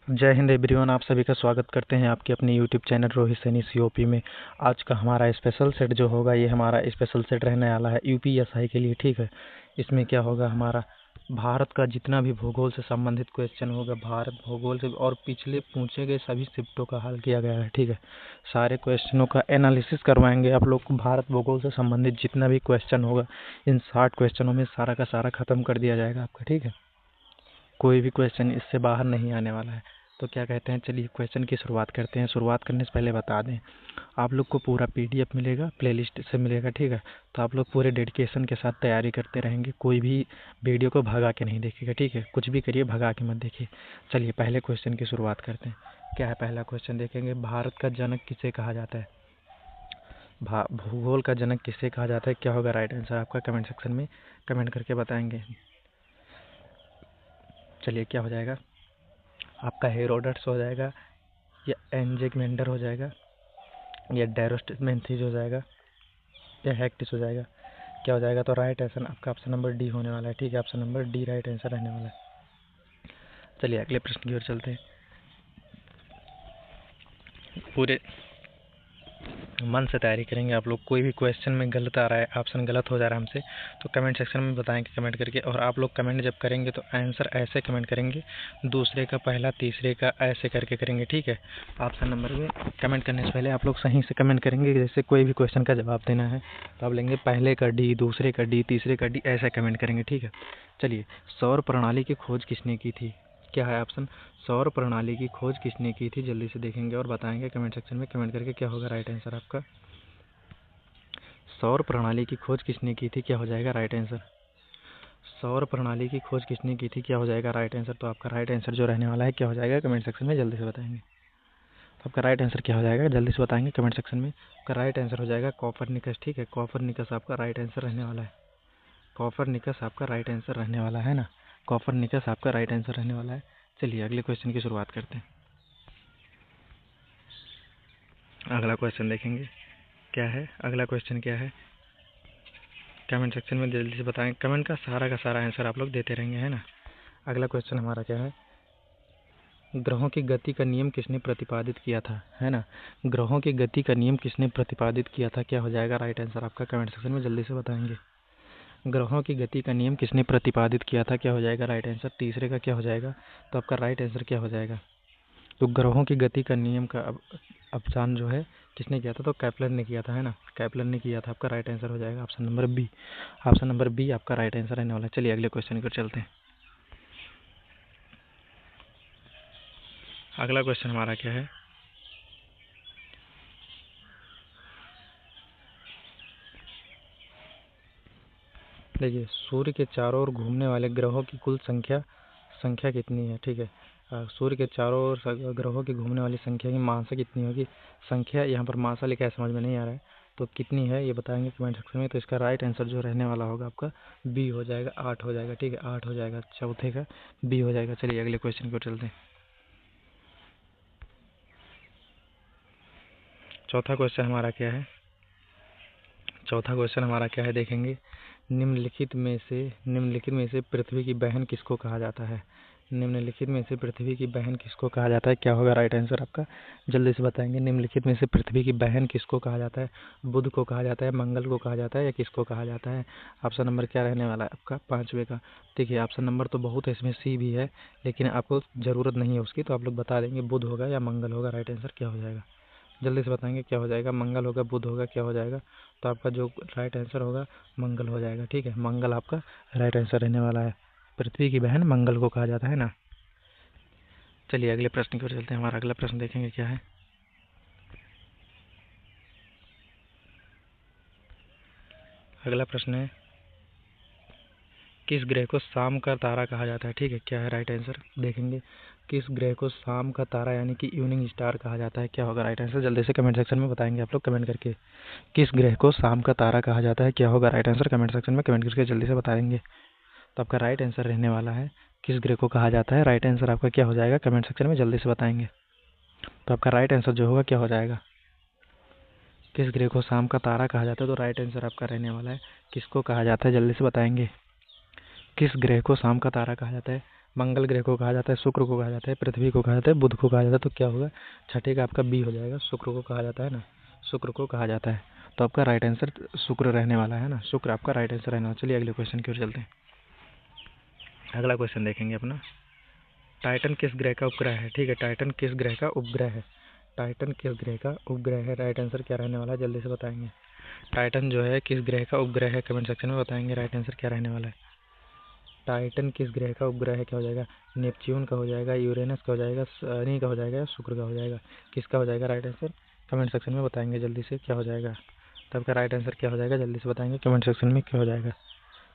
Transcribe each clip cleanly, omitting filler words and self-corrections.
जय हिंद एवरीवन। आप सभी का स्वागत करते हैं आपके अपने YouTube channel Rohit Saini COP में। आज का हमारा स्पेशल सेट जो होगा, ये हमारा स्पेशल सेट रहने वाला है यूपीएसआई के लिए। ठीक है, इसमें क्या होगा, हमारा भारत का जितना भी भूगोल से संबंधित क्वेश्चन होगा, भारत भूगोल से और पिछले पूछे गए सभी शिफ्टों का हल किया गया है। ठीक है, सारे क्वेश्चनों का एनालिसिस करवाएंगे आप लोग को। भारत भूगोल से संबंधित जितना भी क्वेश्चन होगा, इन 60 क्वेश्चनों में सारा का सारा खत्म कर दिया जाएगा आपका। ठीक है, कोई भी क्वेश्चन इससे बाहर नहीं आने वाला है। तो क्या कहते हैं, चलिए क्वेश्चन की शुरुआत करते हैं। शुरुआत करने से पहले बता दें, आप लोग को पूरा पीडीएफ मिलेगा, प्लेलिस्ट से मिलेगा। ठीक है, तो आप लोग पूरे डेडिकेशन के साथ तैयारी करते रहेंगे, कोई भी वीडियो को भगा के नहीं देखेगा। ठीक है, कुछ भी करिए, भगा के मत देखिए। चलिए पहले क्वेश्चन की शुरुआत करते हैं। क्या है पहला क्वेश्चन, देखेंगे। भारत का जनक किसे कहा जाता है? भूगोल का जनक किसे कहा जाता है? क्या होगा राइट आंसर आपका? कमेंट सेक्शन में कमेंट करके बताएंगे। चलिए, क्या हो जाएगा आपका? हेरोडोटस हो जाएगा, या एनजेगमेंडर हो जाएगा, या डेरोस्टेमेंथिस हो जाएगा, या हेक्टिस हो जाएगा? क्या हो जाएगा? तो राइट आंसर आपका ऑप्शन नंबर डी होने वाला है। ठीक है, option number D right answer रहने वाला है। चलिए अगले प्रश्न की ओर चलते हैं। पूरे मन से तैयारी करेंगे आप लोग। कोई भी क्वेश्चन में गलत आ रहा है, ऑप्शन गलत हो जा रहा है हमसे, तो कमेंट सेक्शन में बताएंगे कमेंट करके। और आप लोग कमेंट जब करेंगे तो आंसर ऐसे कमेंट करेंगे, दूसरे का पहला, तीसरे का ऐसे करके करेंगे। ठीक है, ऑप्शन नंबर में कमेंट करने से पहले आप लोग सही से कमेंट करेंगे। जैसे कोई भी क्वेश्चन का जवाब देना है तो आप लेंगे पहले का डी, दूसरे का डी, तीसरे का डी, ऐसे कमेंट करेंगे। ठीक है, चलिए। सौर प्रणाली की खोज किसने की थी? क्या है ऑप्शन? सौर प्रणाली की खोज किसने की थी? जल्दी से देखेंगे और बताएंगे कमेंट सेक्शन में कमेंट करके। क्या होगा राइट आंसर आपका? सौर प्रणाली की खोज किसने की थी? क्या हो जाएगा राइट आंसर? सौर प्रणाली की खोज किसने की थी? क्या हो जाएगा राइट आंसर? तो आपका राइट आंसर जो रहने वाला है, क्या हो जाएगा? कमेंट सेक्शन में जल्दी से बताएंगे। तो आपका राइट आंसर क्या हो जाएगा? जल्दी से बताएंगे कमेंट सेक्शन में। आपका राइट आंसर हो जाएगा कॉपरनिकस। ठीक है, कॉपरनिकस आपका राइट आंसर रहने वाला है। कॉपरनिकस आपका राइट आंसर रहने वाला है ना। कॉपरनिकस आपका राइट आंसर रहने वाला है। चलिए अगले क्वेश्चन की शुरुआत करते हैं। अगला क्वेश्चन देखेंगे क्या है। अगला क्वेश्चन क्या है, कमेंट सेक्शन में जल्दी से बताएं। कमेंट का सारा आंसर आप लोग देते रहेंगे, है ना। अगला क्वेश्चन हमारा क्या है, ग्रहों की गति का नियम किसने प्रतिपादित किया था? है ना, ग्रहों की गति का नियम किसने प्रतिपादित किया था? क्या हो जाएगा राइट आंसर आपका? कमेंट सेक्शन में जल्दी से बताएंगे। ग्रहों की गति का नियम किसने प्रतिपादित किया था? क्या हो जाएगा राइट आंसर? तीसरे का क्या हो जाएगा? तो आपका राइट आंसर क्या हो जाएगा? तो ग्रहों की गति का नियम का अवसान जो है किसने किया था? तो कैप्लर ने किया था, है ना। कैप्लर ने किया था। आपका राइट आंसर हो जाएगा option number B. Option number B आपका राइट आंसर रहने वाला है। चलिए अगले क्वेश्चन की ओर चलते हैं। अगला क्वेश्चन हमारा क्या है, देखिए। सूर्य के चारों ओर घूमने वाले ग्रहों की कुल संख्या संख्या कितनी है? ठीक है, सूर्य के चारों ओर ग्रहों की घूमने वाली संख्या की मात्रा कितनी होगी? संख्या यहाँ पर मात्रा लिखा है, समझ में नहीं आ रहा है, तो कितनी है ये बताएंगे कमेंट सेक्शन में। तो इसका राइट आंसर जो रहने वाला होगा आपका बी हो जाएगा, 8 हो जाएगा। ठीक है, 8 हो जाएगा, चौथे का बी हो जाएगा। चलिए अगले क्वेश्चन की ओर चलते हैं। चौथा क्वेश्चन हमारा क्या है, चौथा क्वेश्चन हमारा क्या है, देखेंगे। निम्नलिखित में से पृथ्वी की बहन किसको कहा जाता है? निम्नलिखित में से पृथ्वी की बहन किसको कहा जाता है? क्या होगा राइट आंसर आपका? जल्दी से बताएंगे। निम्नलिखित में से पृथ्वी की बहन किसको कहा जाता है? बुध को कहा जाता है, मंगल को कहा जाता है, या किसको कहा जाता है? ऑप्शन नंबर क्या रहने वाला है आपका? पाँचवे का। देखिए ऑप्शन नंबर तो बहुत है, इसमें सी भी है, लेकिन आपको ज़रूरत नहीं है उसकी, तो आप लोग बता देंगे बुध होगा या मंगल होगा। राइट आंसर क्या हो जाएगा? जल्दी से बताएंगे क्या हो जाएगा? मंगल होगा, बुध होगा, क्या हो जाएगा? तो आपका जो राइट आंसर होगा मंगल हो जाएगा। ठीक है, मंगल आपका राइट आंसर रहने वाला है। पृथ्वी की बहन मंगल को कहा जाता है ना। चलिए अगले प्रश्न की ओर चलते हैं। हमारा अगला प्रश्न देखेंगे क्या है। अगला प्रश्न है, किस ग्रह को शाम का तारा कहा जाता है? ठीक है, क्या है राइट आंसर? देखेंगे। किस ग्रह को शाम का तारा यानी कि इवनिंग स्टार कहा जाता है? क्या होगा राइट आंसर? जल्दी से कमेंट सेक्शन में बताएंगे आप लोग कमेंट करके। किस ग्रह को शाम का तारा कहा जाता है? क्या होगा राइट आंसर? कमेंट सेक्शन में कमेंट करके जल्दी से बताएंगे। तो आपका राइट आंसर रहने वाला है, किस ग्रह को कहा जाता है? राइट आंसर आपका क्या हो जाएगा? कमेंट सेक्शन में जल्दी से बताएंगे। तो आपका राइट आंसर जो होगा क्या हो जाएगा? किस ग्रह को शाम का तारा कहा जाता है? तो राइट आंसर आपका रहने वाला है, किसको कहा जाता है? जल्दी से बताएंगे। किस ग्रह को शाम का तारा कहा जाता है? मंगल ग्रह को कहा जाता है, शुक्र को कहा जाता है, पृथ्वी को कहा जाता है, बुध को कहा जाता है। तो क्या होगा, छठे का आपका बी हो जाएगा, शुक्र को कहा जाता है ना, शुक्र को कहा जाता है। तो आपका राइट आंसर शुक्र रहने वाला है ना, शुक्र आपका राइट आंसर रहने वाला। चलिए अगले क्वेश्चन की ओर चलते हैं। अगला क्वेश्चन देखेंगे अपना, टाइटन किस ग्रह का उपग्रह है? ठीक है, टाइटन किस ग्रह का उपग्रह है? टाइटन किस ग्रह का उपग्रह है? राइट आंसर क्या रहने वाला है, जल्दी से बताएंगे। टाइटन जो है किस ग्रह का उपग्रह है, कमेंट सेक्शन में बताएंगे राइट आंसर क्या रहने वाला है। टाइटन किस ग्रह का उपग्रह है, क्या हो जाएगा, नेपच्यून का हो जाएगा, यूरेनस का हो जाएगा, शनि का हो जाएगा, या शुक्र का हो जाएगा? किसका हो जाएगा राइट आंसर, कमेंट सेक्शन में बताएंगे जल्दी से क्या हो जाएगा। तब का राइट आंसर क्या हो जाएगा, जल्दी से बताएंगे कमेंट सेक्शन में क्या हो जाएगा।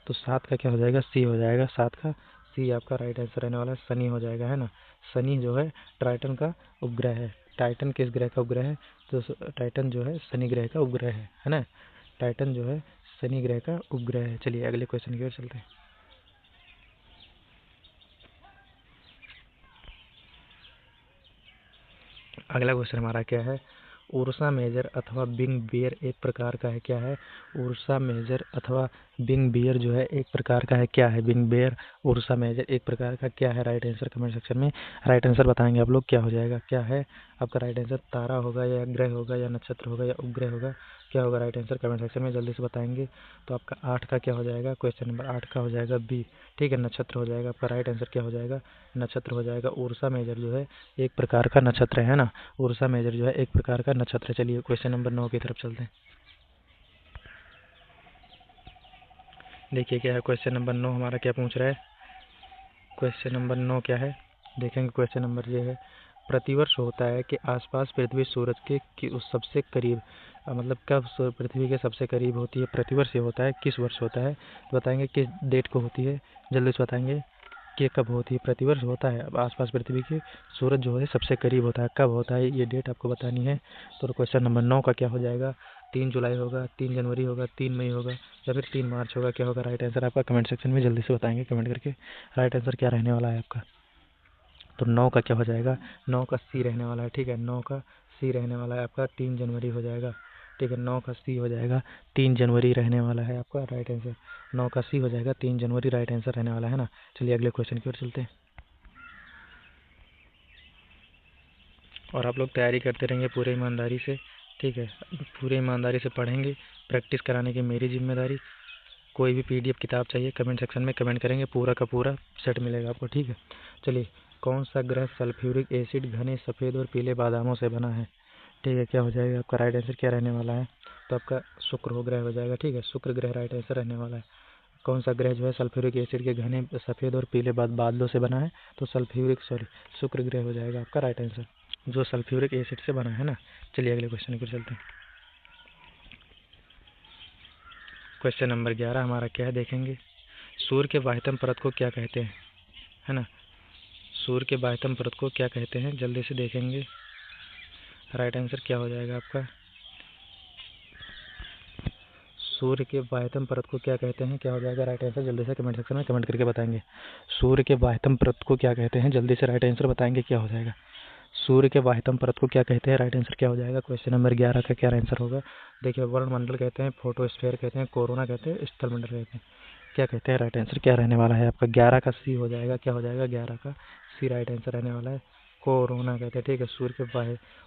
तो 7 का क्या हो जाएगा, सी हो जाएगा, 7 का सी आपका राइट आंसर रहने वाला है, शनि हो जाएगा, है ना। शनि जो है टाइटन का उपग्रह है। टाइटन किस ग्रह का उपग्रह है, तो टाइटन जो है शनि ग्रह का उपग्रह है ना। टाइटन जो है शनि ग्रह का उपग्रह है। चलिए अगले क्वेश्चन की ओर चलते हैं। अगला क्वेश्चन हमारा क्या है, उर्सा मेजर अथवा बिंग बियर एक प्रकार का है, क्या है, उर्सा मेजर अथवा बिंग बियर जो है एक प्रकार का है, क्या है, बिंग बियर उर्सा मेजर एक प्रकार का क्या है? राइट आंसर कमेंट सेक्शन में राइट आंसर बताएंगे आप लोग, क्या हो जाएगा, क्या है आपका राइट आंसर। तारा होगा या ग्रह होगा या नक्षत्र होगा या उपग्रह होगा, क्या होगा राइट आंसर, कमेंट सेक्शन में जल्दी से बताएंगे। तो आपका 8 का क्या हो जाएगा, क्वेश्चन नंबर 8 का हो जाएगा बी। ठीक है, नक्षत्र हो जाएगा आपका, राइट आंसर क्या हो जाएगा, नक्षत्र हो जाएगा। उर्सा मेजर जो है एक प्रकार का नक्षत्र है ना, उर्सा मेजर जो है एक प्रकार का नक्षत्र। चलिए क्वेश्चन नंबर 9 की तरफ चलते हैं। देखिए क्या है क्वेश्चन नंबर 9 हमारा क्या पूछ रहा है। क्वेश्चन नंबर 9 क्या है, देखेंगे। क्वेश्चन नंबर ये है, प्रतिवर्ष होता है कि आसपास पृथ्वी सूरज के उस सबसे करीब, मतलब कब पृथ्वी के सबसे करीब होती है, प्रतिवर्ष ये होता है, किस वर्ष होता है, बताएंगे किस डेट को होती है, जल्दी से बताएंगे कि कब होती है। प्रतिवर्ष होता है आसपास पृथ्वी के सूरज जो है सबसे करीब होता है, कब होता है ये डेट आपको बतानी है। तो क्वेश्चन नंबर 9 का क्या हो जाएगा, 3 जुलाई होगा, 3 जनवरी होगा, 3 मई होगा, या फिर 3 मार्च होगा, क्या होगा राइट आंसर आपका, कमेंट सेक्शन में जल्दी से बताएंगे कमेंट करके राइट आंसर क्या रहने वाला है आपका। तो 9 का क्या हो जाएगा, 9 का सी रहने वाला है। ठीक है, 9 का सी रहने वाला है आपका, 3 जनवरी हो जाएगा। ठीक है, 9 का सी हो जाएगा, 3 जनवरी रहने वाला है आपका राइट आंसर। 9 का सी हो जाएगा, 3 जनवरी राइट आंसर रहने वाला है ना। चलिए अगले क्वेश्चन की ओर चलते हैं, और आप लोग तैयारी करते रहेंगे पूरे ईमानदारी से। ठीक है, पूरे ईमानदारी से पढ़ेंगे, प्रैक्टिस कराने की मेरी जिम्मेदारी। कोई भी पीडीएफ किताब चाहिए कमेंट सेक्शन में कमेंट करेंगे, पूरा का पूरा सेट मिलेगा आपको। ठीक है, चलिए, कौन सा ग्रह सल्फ्यूरिक एसिड घने सफ़ेद और पीले बादामों से बना है? ठीक है, क्या हो जाएगा आपका राइट आंसर क्या रहने वाला है, तो आपका शुक्र ग्रह हो जाएगा। ठीक है, शुक्र ग्रह राइट आंसर रहने वाला है। कौन सा ग्रह जो है सल्फ्यूरिक एसिड के घने सफ़ेद और पीले बादलों से बना है, तो शुक्र ग्रह हो जाएगा आपका राइट आंसर, जो सल्फ्यूरिक एसिड से बना है ना। चलिए अगले क्वेश्चन की ओर चलते हैं। क्वेश्चन नंबर 11 हमारा क्या है, देखेंगे। सूर्य के बाह्यतम परत को क्या कहते हैं, है ना, सूर्य के बाह्यतम परत को क्या कहते हैं, जल्दी से देखेंगे राइट आंसर क्या हो जाएगा आपका। सूर्य के बाह्यतम परत को क्या कहते हैं, क्या हो जाएगा राइट आंसर, जल्दी से कमेंट सेक्शन में कमेंट करके बताएंगे। सूर्य के बाह्यतम परत को क्या कहते हैं, जल्दी से राइट आंसर बताएंगे क्या हो जाएगा। सूर्य के बाह्यतम परत को क्या कहते हैं, राइट आंसर क्या हो जाएगा। क्वेश्चन नंबर 11 का क्या आंसर होगा, देखिए। वर्णमंडल कहते हैं, फोटोस्फीयर कहते हैं, कोरोना कहते हैं, स्थलमंडल कहते हैं, क्या कहते हैं, राइट आंसर क्या रहने वाला है आपका। 11 का सी हो जाएगा, क्या हो जाएगा, 11 का सी राइट आंसर रहने वाला है, कोरोना कहते हैं। ठीक है, सूर्य के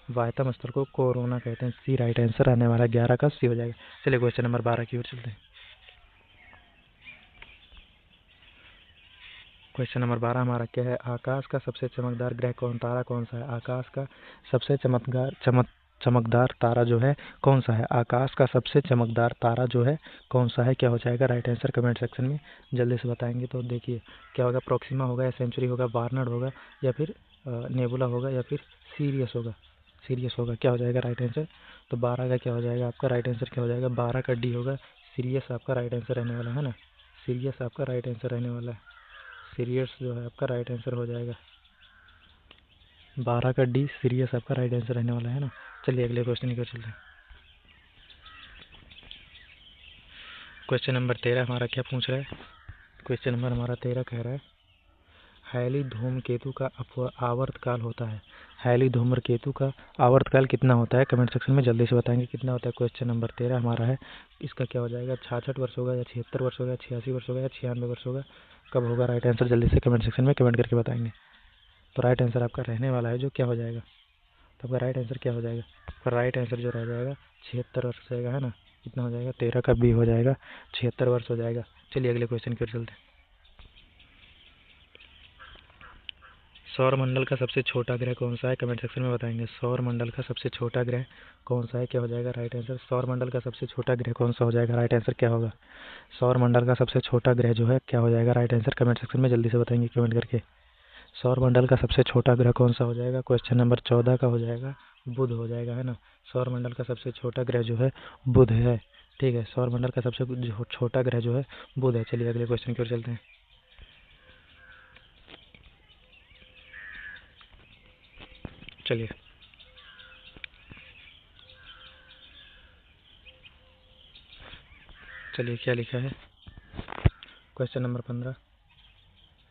बाह्यतम स्थल को कोरोना कहते हैं, सी राइट आंसर रहने वाला है, 11 का सी हो जाएगा। चलिए क्वेश्चन नंबर 12 की ओर चलते हैं। क्वेश्चन नंबर 12 हमारा क्या है, आकाश का सबसे चमकदार ग्रह कौन, तारा कौन सा है, आकाश का सबसे चमकदार तारा जो है कौन सा है, आकाश का सबसे चमकदार तारा जो है कौन सा है, क्या हो जाएगा राइट आंसर, कमेंट सेक्शन में जल्दी से बताएंगे। तो देखिए क्या होगा, प्रोक्सिमा होगा या सेंचुरी होगा, बार्नर्ड होगा, या फिर नेबुला होगा, या फिर सीरियस होगा, क्या हो जाएगा राइट आंसर। तो 12 का क्या हो जाएगा आपका राइट आंसर, क्या हो जाएगा, 12 का डी होगा, सीरियस आपका राइट आंसर रहने वाला है ना, सीरियस आपका राइट आंसर रहने वाला है, सीरियस जो है आपका राइट आंसर हो जाएगा, 12 का डी सीरियस आपका राइट आंसर रहने वाला है ना। चलिए अगले क्वेश्चन की ओर चलते हैं। क्वेश्चन नंबर 13 हमारा क्या पूछ रहा है, क्वेश्चन नंबर हमारा 13 कह रहा है, हैली धूमकेतु का आवर्तकाल होता है। हैली धूमकेतु का आवर्तकाल कितना होता है? कमेंट सेक्शन में जल्दी से बताएंगे कितना होता है। क्वेश्चन नंबर 13 हमारा है, इसका क्या हो जाएगा? 66 वर्ष होगा या 76 वर्ष होगा, 86 वर्ष होगा या 96 वर्ष होगा? कब होगा राइट आंसर? जल्दी से कमेंट सेक्शन में कमेंट करके बताएंगे। तो राइट आंसर आपका रहने वाला है जो क्या हो जाएगा? तो आपका राइट आंसर क्या हो जाएगा? तो राइट आंसर जो रह जाएगा 76 वर्ष जाएगा, है ना? कितना हो जाएगा? 13 का बी हो जाएगा, 76 वर्ष हो जाएगा। चलिए अगले क्वेश्चन की ओर चलते हैं। सौरमंडल का सबसे छोटा ग्रह कौन सा है? कमेंट सेक्शन में बताएंगे। सौरमंडल का सबसे छोटा ग्रह कौन सा है? क्या हो जाएगा राइट आंसर? सौरमंडल का सबसे छोटा ग्रह कौन सा हो जाएगा? राइट आंसर क्या होगा? सौरमंडल का सबसे छोटा ग्रह जो है क्या हो जाएगा? राइट आंसर कमेंट सेक्शन में जल्दी से बताएंगे कमेंट करके। सौरमंडल का सबसे छोटा ग्रह कौन सा हो जाएगा? क्वेश्चन नंबर 14 का हो जाएगा बुध हो जाएगा, है ना? सौरमंडल का सबसे छोटा ग्रह जो है बुध है। ठीक है, सौरमंडल का सबसे छोटा ग्रह जो है बुध है। चलिए अगले क्वेश्चन की ओर चलते हैं। चलिए क्या लिखा है? क्वेश्चन नंबर 15,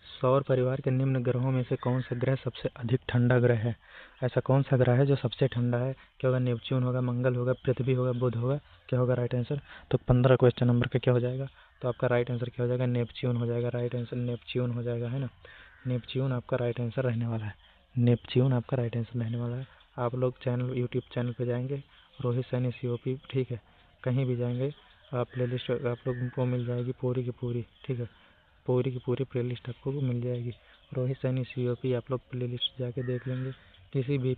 सौर परिवार के निम्न ग्रहों में से कौन सा ग्रह सबसे अधिक ठंडा ग्रह है? ऐसा कौन सा ग्रह है जो सबसे ठंडा है? क्या होगा? नेपच्यून होगा, मंगल होगा, पृथ्वी होगा, बुध होगा? क्या होगा राइट आंसर? तो 15 क्वेश्चन नंबर का क्या हो जाएगा? तो आपका राइट आंसर क्या हो जाएगा? नेपच्यून हो जाएगा। राइट आंसर नेपच्यून हो जाएगा, है ना? नेपच्यून आपका राइट आंसर रहने वाला है। नेपच्यून आपका राइट आंसर रहने वाला है। आप लोग चैनल यूट्यूब चैनल पे जाएंगे, रोहित सैनी COP, ठीक है? कहीं भी जाएंगे आप प्लेलिस्ट आप लोगों को मिल जाएगी पूरी की पूरी, ठीक है? पूरी की पूरी प्लेलिस्ट आपको मिल जाएगी। रोहित सैनी COP आप लोग प्लेलिस्ट जाके देख लेंगे। किसी भी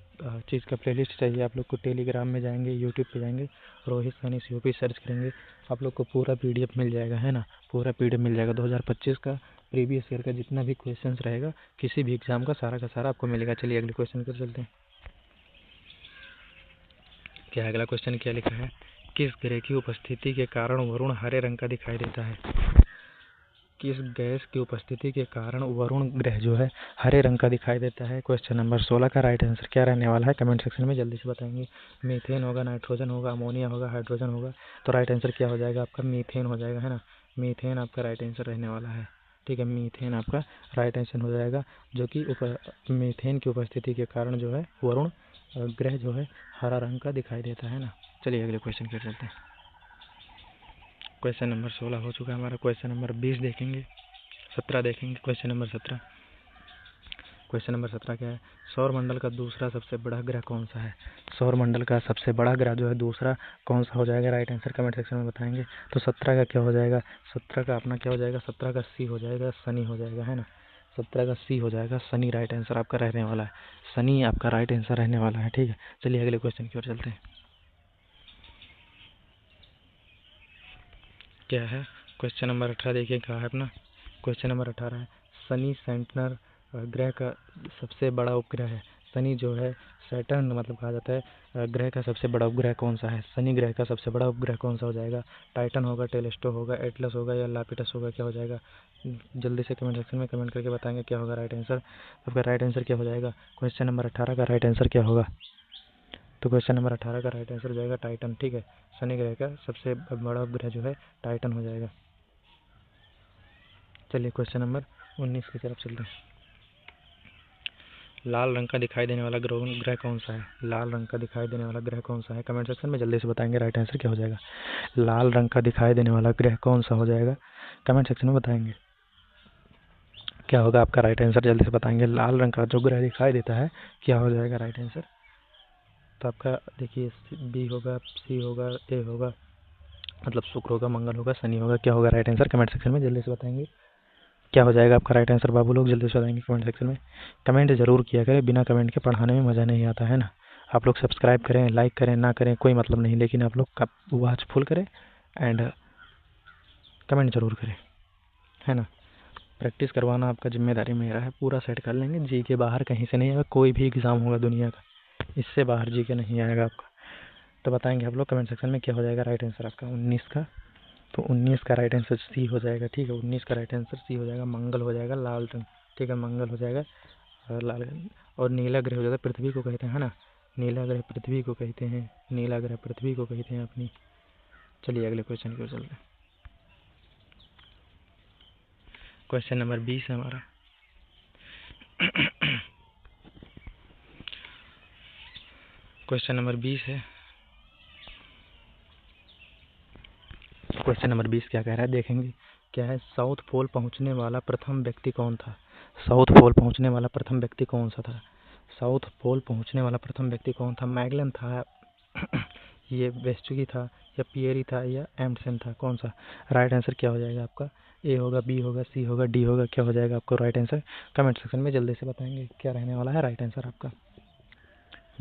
चीज़ का प्लेलिस्ट चाहिए आप लोग को, टेलीग्राम में जाएंगे, यूट्यूब पे जाएंगे, रोहित सैनी COP सर्च करेंगे, आप लोग को पूरा PDF मिल जाएगा, है ना? पूरा PDF मिल जाएगा। 2025 का प्रीवियस ईयर का जितना भी क्वेश्चन रहेगा किसी भी एग्जाम का सारा आपको मिलेगा। चलिए अगले क्वेश्चन पर चलते हैं। क्या अगला क्वेश्चन क्या लिखा है? किस ग्रह की उपस्थिति के कारण वरुण हरे रंग का दिखाई देता है? किस गैस की उपस्थिति के कारण वरुण ग्रह जो है हरे रंग का दिखाई देता है? क्वेश्चन नंबर 16 का राइट आंसर क्या रहने वाला है? कमेंट सेक्शन में जल्दी से बताएंगे। मीथेन होगा, नाइट्रोजन होगा, अमोनिया होगा, हाइड्रोजन होगा? तो राइट आंसर क्या हो जाएगा आपका? मीथेन हो जाएगा, है ना? मीथेन आपका राइट आंसर रहने वाला है। ठीक है, मीथेन आपका राइट आंसर हो जाएगा, जो कि मीथेन की उपस्थिति के कारण जो है वरुण ग्रह जो है हरा रंग का दिखाई देता है ना। चलिए अगले क्वेश्चन की ओर चलते हैं। क्वेश्चन नंबर 16 हो चुका है हमारा। क्वेश्चन नंबर 20 देखेंगे, 17 देखेंगे। क्वेश्चन नंबर 17, क्वेश्चन नंबर 17 क्या है? सौरमंडल का दूसरा सबसे बड़ा ग्रह कौन सा है? सौरमंडल का सबसे बड़ा ग्रह जो है दूसरा कौन सा हो जाएगा? राइट आंसर कमेंट सेक्शन में बताएंगे। तो 17 का क्या हो जाएगा? 17 का अपना क्या हो जाएगा? 17 का सी हो जाएगा, शनि हो जाएगा, है ना? 17 का सी हो जाएगा, शनि राइट आंसर आपका रहने वाला है। शनि आपका राइट आंसर रहने वाला है। ठीक है, चलिए अगले क्वेश्चन की ओर चलते हैं। क्या है? क्वेश्चन नंबर 18 देखिए कहा है अपना। क्वेश्चन नंबर 18 है, शनि सैटर्न ग्रह का सबसे बड़ा उपग्रह है। शनि जो है सैटर्न मतलब कहा जाता है ग्रह का सबसे बड़ा उपग्रह कौन सा है? शनि ग्रह का सबसे बड़ा उपग्रह कौन सा हो जाएगा? टाइटन होगा, टेलेस्टो होगा, एटलस होगा या लापिटस होगा? क्या हो जाएगा? जल्दी से कमेंट सेक्शन में कमेंट करके बताएंगे क्या होगा राइट आंसर। आपका राइट आंसर क्या हो जाएगा? क्वेश्चन नंबर 18 का राइट आंसर क्या होगा? तो क्वेश्चन नंबर 18 का राइट आंसर हो जाएगा टाइटन। ठीक है, शनि ग्रह का सबसे बड़ा उपग्रह जो है टाइटन हो जाएगा। चलिए क्वेश्चन नंबर 19 की तरफ चलते हैं। लाल रंग का दिखाई देने वाला ग्रह कौन सा है? लाल रंग का दिखाई देने वाला ग्रह कौन सा है? कमेंट सेक्शन में जल्दी से बताएंगे राइट आंसर क्या हो जाएगा। लाल रंग का दिखाई देने वाला ग्रह कौन सा हो जाएगा? कमेंट सेक्शन में बताएंगे क्या होगा आपका राइट आंसर, जल्दी से बताएंगे। लाल रंग का जो ग्रह दिखाई देता है क्या हो जाएगा राइट आंसर? तो आपका देखिए बी होगा, सी होगा, ए होगा, मतलब शुक्र होगा, मंगल होगा, शनि होगा। क्या होगा राइट आंसर? कमेंट सेक्शन में जल्दी से बताएंगे क्या हो जाएगा आपका राइट आंसर। बाबू लोग जल्दी से बताएंगे कमेंट सेक्शन में। कमेंट जरूर किया करें, बिना कमेंट के पढ़ाने में मज़ा नहीं आता है ना। आप लोग सब्सक्राइब करें, लाइक करें, ना करें कोई मतलब नहीं, लेकिन आप लोग का वॉच फुल करें एंड कमेंट जरूर करें, है ना। प्रैक्टिस करवाना आपका जिम्मेदारी मेरा है, पूरा सेट कर लेंगे। जी के बाहर कहीं से नहीं आएगा, कोई भी एग्ज़ाम होगा दुनिया का, इससे बाहर जी के नहीं आएगा आपका। तो बताएंगे आप लोग कमेंट सेक्शन में क्या हो जाएगा राइट आंसर आपका 19 का। तो 19 का राइट आंसर सी हो जाएगा। ठीक है, 19 का राइट आंसर सी हो जाएगा, मंगल हो जाएगा लाल रंग। ठीक है, मंगल हो जाएगा लाल रंग। और नीला ग्रह हो जाएगा, पृथ्वी को कहते हैं, है ना। नीला ग्रह पृथ्वी को कहते हैं, नीला ग्रह पृथ्वी को कहते हैं अपनी। चलिए अगले क्वेश्चन की ओर चलते हैं। क्वेश्चन नंबर 20 है हमारा। क्वेश्चन नंबर 20 है। क्वेश्चन नंबर 20 क्या कह रहा है देखेंगे। क्या है, साउथ पोल पहुंचने वाला प्रथम व्यक्ति कौन था? साउथ पोल पहुंचने वाला प्रथम व्यक्ति कौन सा था? साउथ पोल पहुंचने वाला प्रथम व्यक्ति कौन था? मैगलन था, ये वेस्टगी था, या पियरी था, या एम्डसन था? कौन सा? राइट आंसर क्या हो जाएगा आपका? ए होगा, बी होगा, सी होगा, डी होगा? क्या हो जाएगा आपको राइट आंसर? कमेंट सेक्शन में जल्दी से बताएंगे क्या रहने वाला है राइट आंसर आपका।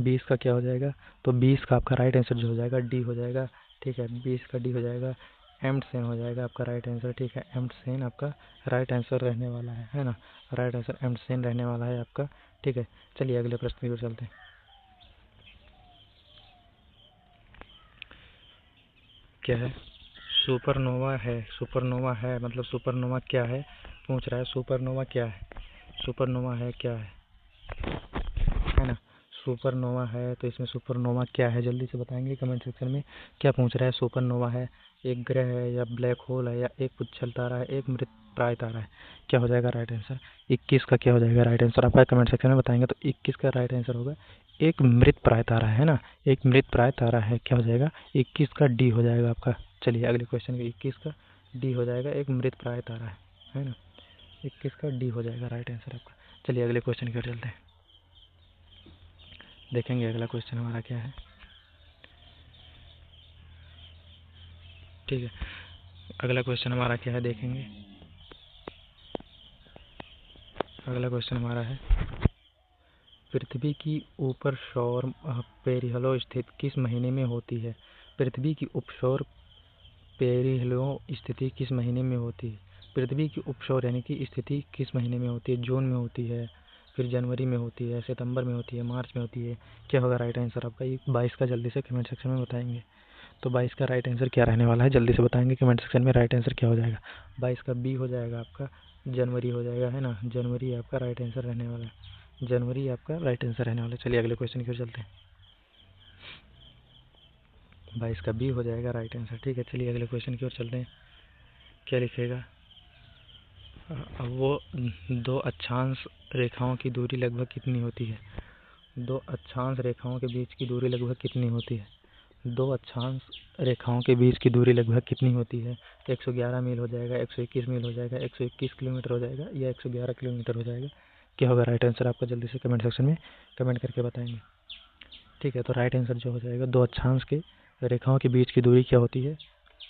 20 का क्या हो जाएगा? तो 20 का आपका राइट आंसर जो हो जाएगा डी हो जाएगा। ठीक है, 20 का डी हो जाएगा। एम्डसेन हो जाएगा आपका राइट आंसर। ठीक है, एम्डसेन आपका राइट आंसर रहने वाला है ना? राइट आंसर एम्डसेन रहने वाला है आपका। ठीक है, चलिए अगले प्रश्न की ओर चलते हैं। क्या है, सुपरनोवा है। सुपरनोवा है मतलब सुपरनोवा क्या है पूछ रहा है। सुपरनोवा क्या है? सुपरनोवा है क्या है ना? सुपरनोवा है तो इसमें सुपरनोवा क्या है जल्दी से बताएंगे कमेंट सेक्शन में। क्या पूछ रहा है? सुपरनोवा है, एक ग्रह है, या ब्लैक होल है, या एक उच्छल तारा है, एक मृत प्राय तारा है? क्या हो जाएगा राइट आंसर? 21 का क्या हो जाएगा राइट आंसर आपका? कमेंट सेक्शन में बताएंगे। तो 21 का राइट आंसर होगा एक मृत प्राय तारा है ना? एक मृत प्राय तारा है। क्या हो जाएगा? 21 का डी हो जाएगा आपका। चलिए अगले क्वेश्चन का 21 का डी हो जाएगा, एक मृत प्राय तारा है ना? 21 का डी हो जाएगा राइट आंसर आपका। चलिए अगले क्वेश्चन की ओर चलते हैं, देखेंगे अगला क्वेश्चन हमारा क्या है। ठीक है, अगला क्वेश्चन हमारा क्या है देखेंगे। अगला क्वेश्चन हमारा है, पृथ्वी की ऊपर सौर पेरिहलो स्थित किस महीने में होती है? पृथ्वी की उपसौर पेरिहलो स्थिति किस महीने में होती है? पृथ्वी की उपसौर यानी कि स्थिति किस महीने में होती है? जून में होती है, फिर जनवरी में होती है, सितंबर में होती है, मार्च में होती है? क्या होगा राइट आंसर आपका? ये 22 का जल्दी से कमेंट सेक्शन में बताएंगे। तो 22 का राइट आंसर क्या रहने वाला है जल्दी से बताएंगे कमेंट सेक्शन में। राइट आंसर क्या हो जाएगा? 22 का बी हो जाएगा आपका, जनवरी हो जाएगा है ना? जनवरी आपका राइट आंसर रहने वाला है। जनवरी आपका राइट आंसर रहने वाला है। चलिए अगले क्वेश्चन की ओर चलते हैं। 22 का बी हो जाएगा राइट आंसर। ठीक है, चलिए अगले क्वेश्चन की ओर चलते हैं। क्या लिखेगा? अब वो दो अक्षांश रेखाओं की दूरी लगभग कितनी होती है? दो अक्षांश रेखाओं के बीच की दूरी लगभग कितनी होती है? दो अक्षांश रेखाओं के बीच की दूरी लगभग कितनी होती है? 111 मील हो जाएगा, 121 मील हो जाएगा, 121 किलोमीटर हो जाएगा, या 111 किलोमीटर हो जाएगा? क्या होगा राइट आंसर आपका? जल्दी से कमेंट सेक्शन में कमेंट करके बताएंगे। ठीक है, तो राइट आंसर जो हो जाएगा, दो अक्षांश के रेखाओं के बीच की दूरी क्या होती है?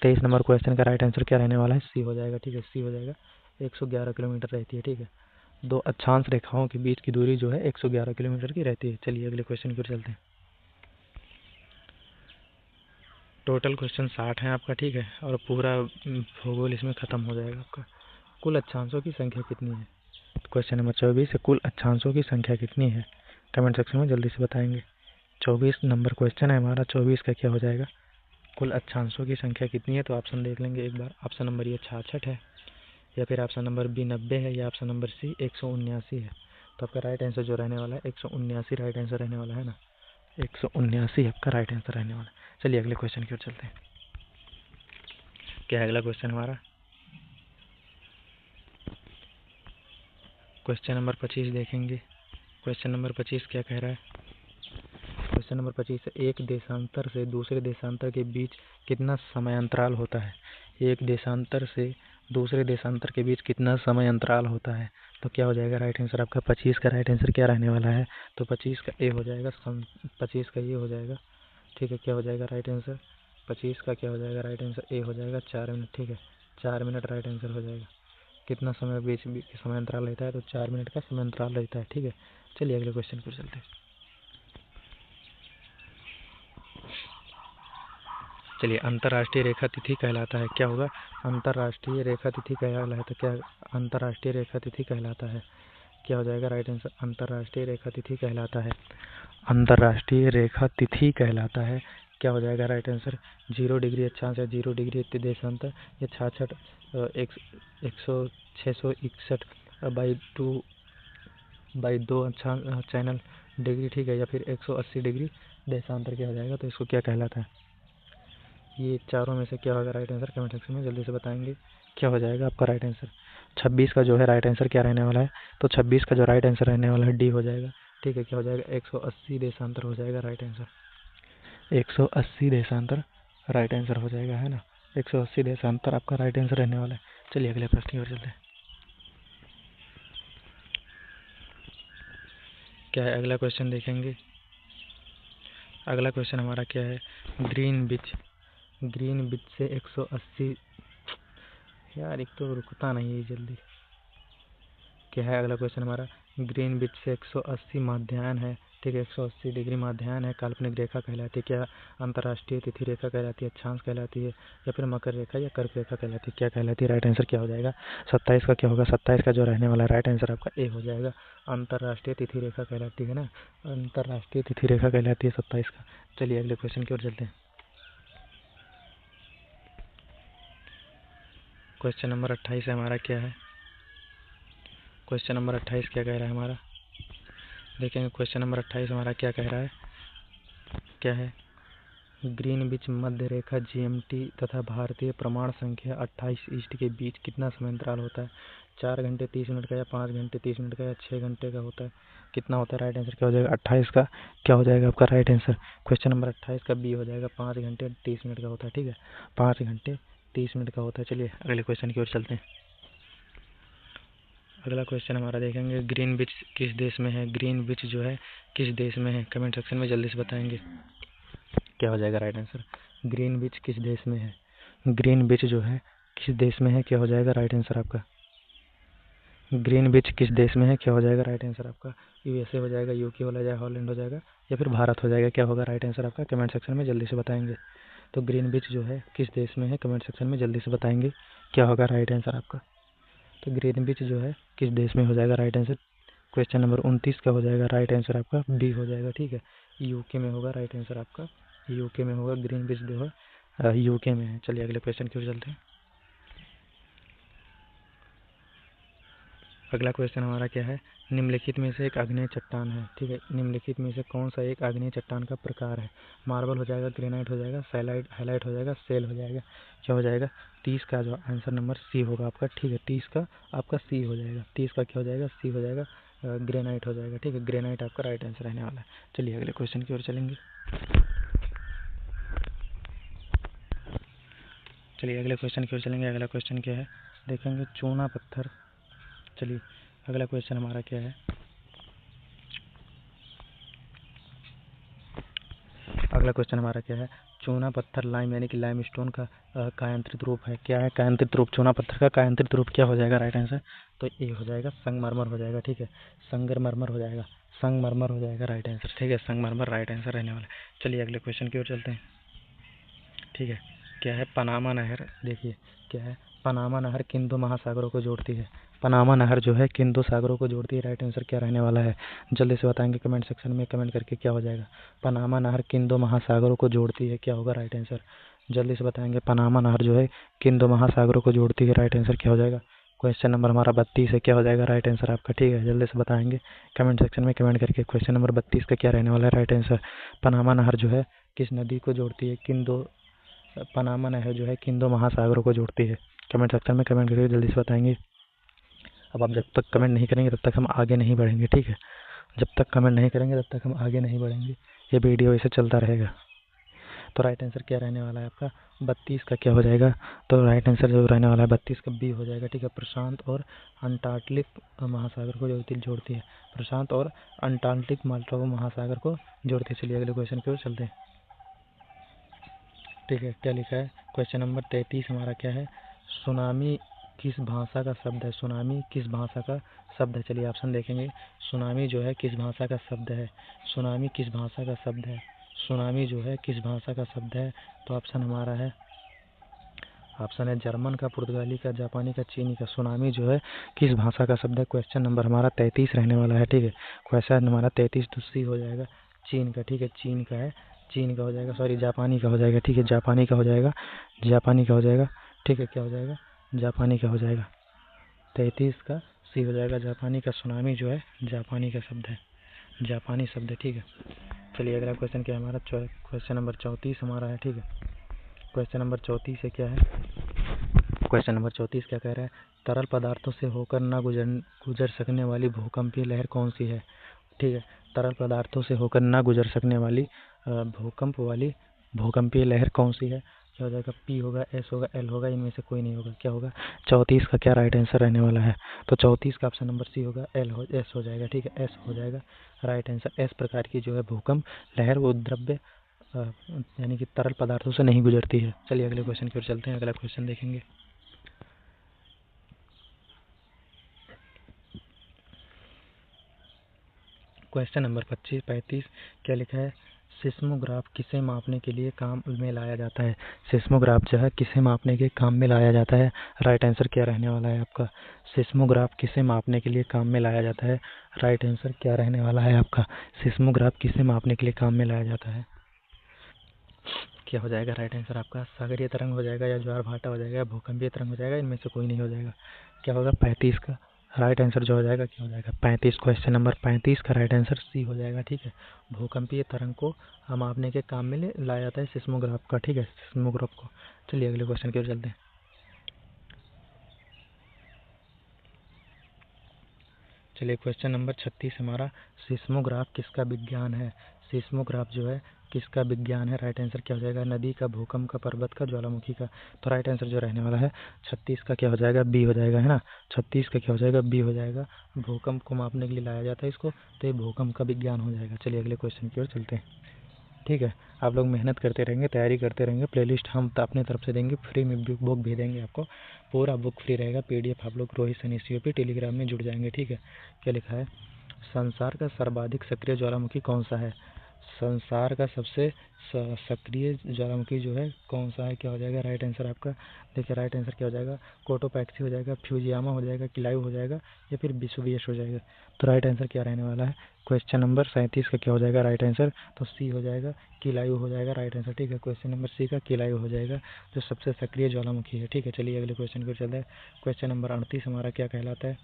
23 नंबर क्वेश्चन का राइट आंसर क्या रहने वाला है? सी हो जाएगा। ठीक है, सी हो जाएगा, 111 किलोमीटर रहती है। ठीक है, दो अक्षांश रेखाओं के बीच की दूरी जो है 111 किलोमीटर की रहती है। चलिए अगले क्वेश्चन की ओर चलते हैं। टोटल क्वेश्चन 60 है आपका। ठीक है, और पूरा भूगोल इसमें ख़त्म हो जाएगा आपका। कुल अक्षांशों की संख्या कितनी है? क्वेश्चन नंबर 24 है, कुल अक्षांशों की संख्या कितनी है? कमेंट सेक्शन में जल्दी से बताएंगे। 24 नंबर क्वेश्चन है हमारा। 24 का क्या हो जाएगा? कुल अक्षांशों की संख्या कितनी है? तो ऑप्शन देख लेंगे एक बार। ऑप्शन नंबर ए 66 है, या फिर ऑप्शन नंबर बी 90 है, या ऑप्शन नंबर सी 179 है? तो आपका राइट आंसर जो रहने वाला है 179 राइट आंसर रहने वाला है ना? 179 आपका राइट आंसर रहने वाला है। चलिए अगले क्वेश्चन की ओर चलते हैं। क्या है अगला क्वेश्चन हमारा? क्वेश्चन नंबर 25 देखेंगे। क्वेश्चन नंबर 25 क्या कह रहा है? क्वेश्चन नंबर 25 है, एक देशांतर से दूसरे देशांतर के बीच कितना समय अंतराल होता है? एक देशांतर से दूसरे देशांतर के बीच कितना समय अंतराल होता है? तो क्या हो जाएगा राइट आंसर आपका? 25 का राइट आंसर क्या रहने वाला है? तो 25 का ए हो जाएगा, 25 का ये हो जाएगा। ठीक है, क्या हो जाएगा राइट आंसर? 25 का क्या हो जाएगा राइट आंसर? ए हो जाएगा, 4 मिनट। ठीक है, 4 मिनट राइट आंसर हो जाएगा। कितना समय बीच समय अंतराल रहता है? तो 4 मिनट का समय अंतराल रहता है। ठीक है, चलिए अगले क्वेश्चन पर चलते हैं। चलिए, अंतर्राष्ट्रीय रेखा तिथि कहलाता है। क्या होगा? अंतर्राष्ट्रीय रेखा तिथि कहलाता है। क्या अंतर्राष्ट्रीय रेखा तिथि कहलाता है? क्या हो जाएगा राइट आंसर? अंतर्राष्ट्रीय रेखा तिथि कहलाता है। अंतर्राष्ट्रीय रेखा तिथि कहलाता है। क्या हो जाएगा राइट आंसर? 0 डिग्री अक्षांश, या 0 डिग्री देशांतर, या 66 661 बाई दो अक्षांश चैनल डिग्री। ठीक है, या फिर 180 डिग्री देशांतर क्या हो जाएगा? तो इसको क्या कहलाता है? ये चारों में से क्या होगा राइट आंसर, कमेंट सेक्शन में जल्दी से बताएंगे क्या हो जाएगा आपका राइट आंसर। 26 का जो है राइट आंसर क्या रहने वाला है, तो 26 का जो राइट आंसर रहने वाला है डी हो जाएगा। ठीक है, क्या हो जाएगा 180 देशांतर हो जाएगा राइट आंसर। 180 देशांतर राइट आंसर हो जाएगा, है ना। 180 देशांतर आपका राइट आंसर रहने वाला है। चलिए अगले प्रश्न की ओर चलते हैं। क्या है अगला क्वेश्चन देखेंगे। अगला क्वेश्चन हमारा क्या है, ग्रीन बीच से 180, यार एक तो रुकता नहीं है जल्दी। क्या है अगला क्वेश्चन हमारा, ग्रीन बीच से 180 माध्यायन है। ठीक है, 180 डिग्री माध्यायन है, काल्पनिक रेखा कहलाती है। क्या अंतर्राष्ट्रीय तिथि रेखा कहलाती है, अक्षांश कहलाती है, या फिर मकर रेखा या कर्क रेखा कहलाती है, क्या कहलाती है। राइट आंसर क्या हो जाएगा, 27 का क्या होगा, 27 का जो रहने वाला राइट आंसर आपका ए हो जाएगा। अंतर्राष्ट्रीय तिथि रेखा कहलाती है ना, अंतर्राष्ट्रीय तिथि रेखा कहलाती है 27 का। चलिए अगले क्वेश्चन की ओर चलते हैं। क्वेश्चन नंबर 28 हमारा क्या है, क्वेश्चन नंबर 28 क्या कह रहा है हमारा, देखेंगे क्वेश्चन नंबर 28 हमारा क्या कह रहा है। क्या है, ग्रीनविच मध्य रेखा जीएमटी तथा भारतीय प्रमाण संख्या 28 ईस्ट के बीच कितना समय अंतराल होता है। 4 घंटे 30 मिनट का, या 5 घंटे 30 मिनट का, या 6 घंटे का होता है। कितना होता है राइट आंसर क्या हो जाएगा, 28 का क्या हो जाएगा आपका राइट आंसर। क्वेश्चन नंबर 28 का बी हो जाएगा, 5 घंटे 30 मिनट का होता है। ठीक है, 5 घंटे 30 मिनट का होता है। चलिए अगले क्वेश्चन की ओर चलते हैं। अगला क्वेश्चन हमारा देखेंगे, ग्रीन बीच किस देश में है। ग्रीन बीच जो है किस देश में है, कमेंट सेक्शन में जल्दी से बताएंगे क्या हो जाएगा राइट आंसर। ग्रीन बीच किस देश में है, ग्रीन बीच जो है किस देश में है, क्या हो जाएगा राइट आंसर आपका। ग्रीन बीच किस देश में है, क्या हो जाएगा राइट आंसर आपका। यूएसए हो जाएगा, यूके हो जाएगा, हॉलैंड हो जाएगा, या फिर भारत हो जाएगा, क्या होगा राइट आंसर आपका, कमेंट सेक्शन में जल्दी से बताएंगे। तो ग्रीन बीच जो है किस देश में है, कमेंट सेक्शन में जल्दी से बताएंगे क्या होगा राइट आंसर आपका। तो ग्रीन बीच जो है किस देश में हो जाएगा राइट आंसर। क्वेश्चन नंबर 29 का हो जाएगा राइट आंसर आपका बी हो जाएगा। ठीक है, यूके में होगा राइट आंसर आपका, यूके में होगा, ग्रीन बीच जो है यूके में है। चलिए अगले क्वेश्चन की ओर चलते हैं। अगला क्वेश्चन हमारा क्या है, निम्नलिखित में से एक आग्नेय चट्टान है। ठीक है, निम्नलिखित में से कौन सा एक आग्नेय चट्टान का प्रकार है। मार्बल हो जाएगा, ग्रेनाइट हो जाएगा, सैलाइट हाईलाइट हो जाएगा, सेल हो जाएगा, क्या हो जाएगा। 30 का जो आंसर नंबर सी होगा आपका। ठीक है, 30 का आपका सी हो जाएगा, 30 का क्या हो जाएगा, सी हो जाएगा, ग्रेनाइट हो जाएगा। ठीक है, ग्रेनाइट आपका राइट आंसर रहने वाला है। चलिए अगले क्वेश्चन की ओर चलेंगे। चलिए अगले क्वेश्चन की ओर चलेंगे। अगला क्वेश्चन क्या है, देखेंगे चूना पत्थर। चलिए अगला क्वेश्चन हमारा क्या है, अगला क्वेश्चन हमारा क्या है, चूना पत्थर लाइम यानी कि लाइम स्टोन का कायांत्रित रूप है। क्या है कायांत्रित रूप, चूना पत्थर का कायांत्रित रूप क्या हो जाएगा राइट आंसर। तो ए हो जाएगा, संगमरमर हो जाएगा। ठीक है, संगमरमर हो जाएगा, संगमरमर हो जाएगा राइट आंसर। ठीक है, संगमरमर राइट आंसर रहने वाला है। चलिए अगले क्वेश्चन की ओर चलते हैं। ठीक है, क्या है पनामा नहर, देखिए क्या है, पनामा नहर किन दो महासागरों को जोड़ती है। पनामा नहर जो है किन दो सागरों को जोड़ती है, राइट आंसर क्या रहने वाला है, जल्दी से बताएंगे कमेंट सेक्शन में कमेंट करके क्या हो जाएगा। पनामा नहर किन दो महासागरों को जोड़ती है, क्या होगा राइट आंसर, जल्दी से बताएंगे। पनामा नहर जो है किन दो महासागरों को जोड़ती है, राइट आंसर क्या हो जाएगा। क्वेश्चन नंबर हमारा 32 है, क्या हो जाएगा राइट आंसर आपका। ठीक है, जल्दी से बताएंगे कमेंट सेक्शन में कमेंट करके। क्वेश्चन नंबर 32 का क्या रहने वाला है राइट आंसर। पनामा नहर जो है किस नदी को जोड़ती है, किन दो, पनामा नहर जो है किन दो महासागरों को जोड़ती है, कमेंट सेक्शन में कमेंट करके जल्दी से बताएंगे। अब आप जब तक कमेंट नहीं करेंगे तब तक हम आगे नहीं बढ़ेंगे। ठीक है, जब तक कमेंट नहीं करेंगे तब तक हम आगे नहीं बढ़ेंगे, ये वीडियो ऐसे चलता रहेगा। तो राइट आंसर क्या रहने वाला है आपका, 32 का क्या हो जाएगा। तो राइट आंसर जो रहने वाला है 32 का बी हो जाएगा। ठीक है, प्रशांत और अंटार्कटिक महासागर को जोड़ती है, प्रशांत और अंटार्कटिक महासागर को जोड़ती है। चलिए अगले क्वेश्चन की ओर चलते हैं। ठीक है, क्या लिखा है, क्वेश्चन नंबर 33 हमारा क्या है, सुनामी किस भाषा का शब्द है। सुनामी किस भाषा का शब्द है, चलिए ऑप्शन देखेंगे। सुनामी जो है किस भाषा का शब्द है, सुनामी किस भाषा का शब्द है, सुनामी जो है किस भाषा का शब्द है। तो ऑप्शन हमारा है, ऑप्शन है जर्मन का, पुर्तगाली का, जापानी का, चीनी का। सुनामी जो है किस भाषा का शब्द है, क्वेश्चन नंबर हमारा 33 रहने वाला है। ठीक है, क्वेश्चन हमारा 33 तो सी हो जाएगा, चीन का। ठीक है, चीन का है, चीन का हो जाएगा, सॉरी जापानी का हो जाएगा। ठीक है, जापानी का हो जाएगा, जापानी का हो जाएगा। ठीक है, क्या हो जाएगा, जापानी का हो जाएगा। 33 का सी हो जाएगा, जापानी का। सुनामी जो है जापानी का शब्द है, जापानी शब्द है। ठीक है, चलिए अगला क्वेश्चन क्या है हमारा, क्वेश्चन नंबर 34 हमारा है। ठीक है, क्वेश्चन नंबर 34 है क्या है, क्वेश्चन नंबर 34 क्या कह रहा है, तरल पदार्थों से होकर न गुजर सकने वाली भूकंपीय लहर कौन सी है। ठीक है, तरल पदार्थों से होकर न गुजर सकने वाली भूकंपीय लहर कौन सी है। क्या हो जाएगा, पी होगा, एस होगा, एल होगा, इनमें से कोई नहीं होगा। क्या होगा, 34 का क्या राइट आंसर रहने वाला है। तो 34 का ऑप्शन नंबर सी होगा, एस हो जाएगा। ठीक है, एस हो जाएगा राइट आंसर। एस प्रकार की जो है भूकंप लहर वो द्रव्य यानी कि तरल पदार्थों से नहीं गुजरती है। चलिए अगले क्वेश्चन की ओर चलते हैं। अगला क्वेश्चन देखेंगे। क्वेश्चन नंबर 35 क्या लिखा है, सिस्मोग्राफ किसे मापने के लिए काम में लाया जाता है। सिस्मोग्राफ जो है किसे मापने के काम में लाया जाता है। राइट आंसर क्या रहने वाला है आपका, सिस्मोग्राफ किसे मापने के लिए काम में लाया जाता है। राइट आंसर क्या रहने वाला है आपका, सिस्मोग्राफ किसे मापने के लिए काम में लाया जाता है। क्या हो जाएगा राइट आंसर आपका, सागरीय तरंग हो जाएगा या ज्वार भाटा हो जाएगा या भूकंपीय तरंग हो जाएगा, इनमें से कोई नहीं हो जाएगा। क्या होगा 35 का राइट आंसर जो हो जाएगा क्या हो जाएगा 35। क्वेश्चन नंबर 35 का राइट आंसर सी हो जाएगा। ठीक है, भूकंपीय तरंग को हम मापने के काम में लाया जाता है सिस्मोग्राफ का। ठीक है, सिस्मोग्राफ को। चलिए अगले क्वेश्चन की ओर चलते हैं। चलिए क्वेश्चन नंबर 36 हमारा, सिस्मोग्राफ किसका विज्ञान है। सिस्मोग्राफ जो है किसका विज्ञान है। राइट आंसर क्या हो जाएगा, नदी का, भूकंप का, पर्वत का, ज्वालामुखी का। तो राइट आंसर जो रहने वाला है 36 का क्या हो जाएगा, बी हो जाएगा, है ना। 36 का क्या हो जाएगा, बी हो जाएगा। भूकंप को मापने के लिए लाया जाता है इसको, तो ये भूकंप का विज्ञान हो जाएगा। चलिए अगले क्वेश्चन की ओर चलते हैं। ठीक है, आप लोग मेहनत करते रहेंगे, तैयारी करते रहेंगे। प्लेलिस्ट हम अपने तरफ से देंगे, फ्री में बुक भेजेंगे आपको, पूरा बुक फ्री रहेगा। पीडीएफ आप लोग रोहित सैनी सीओपी टेलीग्राम में जुड़ जाएंगे। ठीक है, क्या लिखा है, संसार का सर्वाधिक सक्रिय ज्वालामुखी कौन सा है। संसार का सबसे सक्रिय ज्वालामुखी जो है कौन सा है। क्या हो जाएगा राइट आंसर आपका, देखिए राइट आंसर क्या हो जाएगा, कोटोपैक्सी हो जाएगा, फ्यूजियामा हो जाएगा, किलायू हो जाएगा या फिर वेसुवियस हो जाएगा। तो राइट आंसर क्या रहने वाला है, क्वेश्चन नंबर 37 का क्या हो जाएगा राइट आंसर, तो सी हो जाएगा, किलायू हो जाएगा राइट आंसर। ठीक है, क्वेश्चन नंबर सी का किलायू हो जाएगा, जो सबसे सक्रिय ज्वालामुखी है। ठीक है, चलिए अगले क्वेश्चन को चलते हैं। क्वेश्चन नंबर 38 हमारा क्या कहलाता है।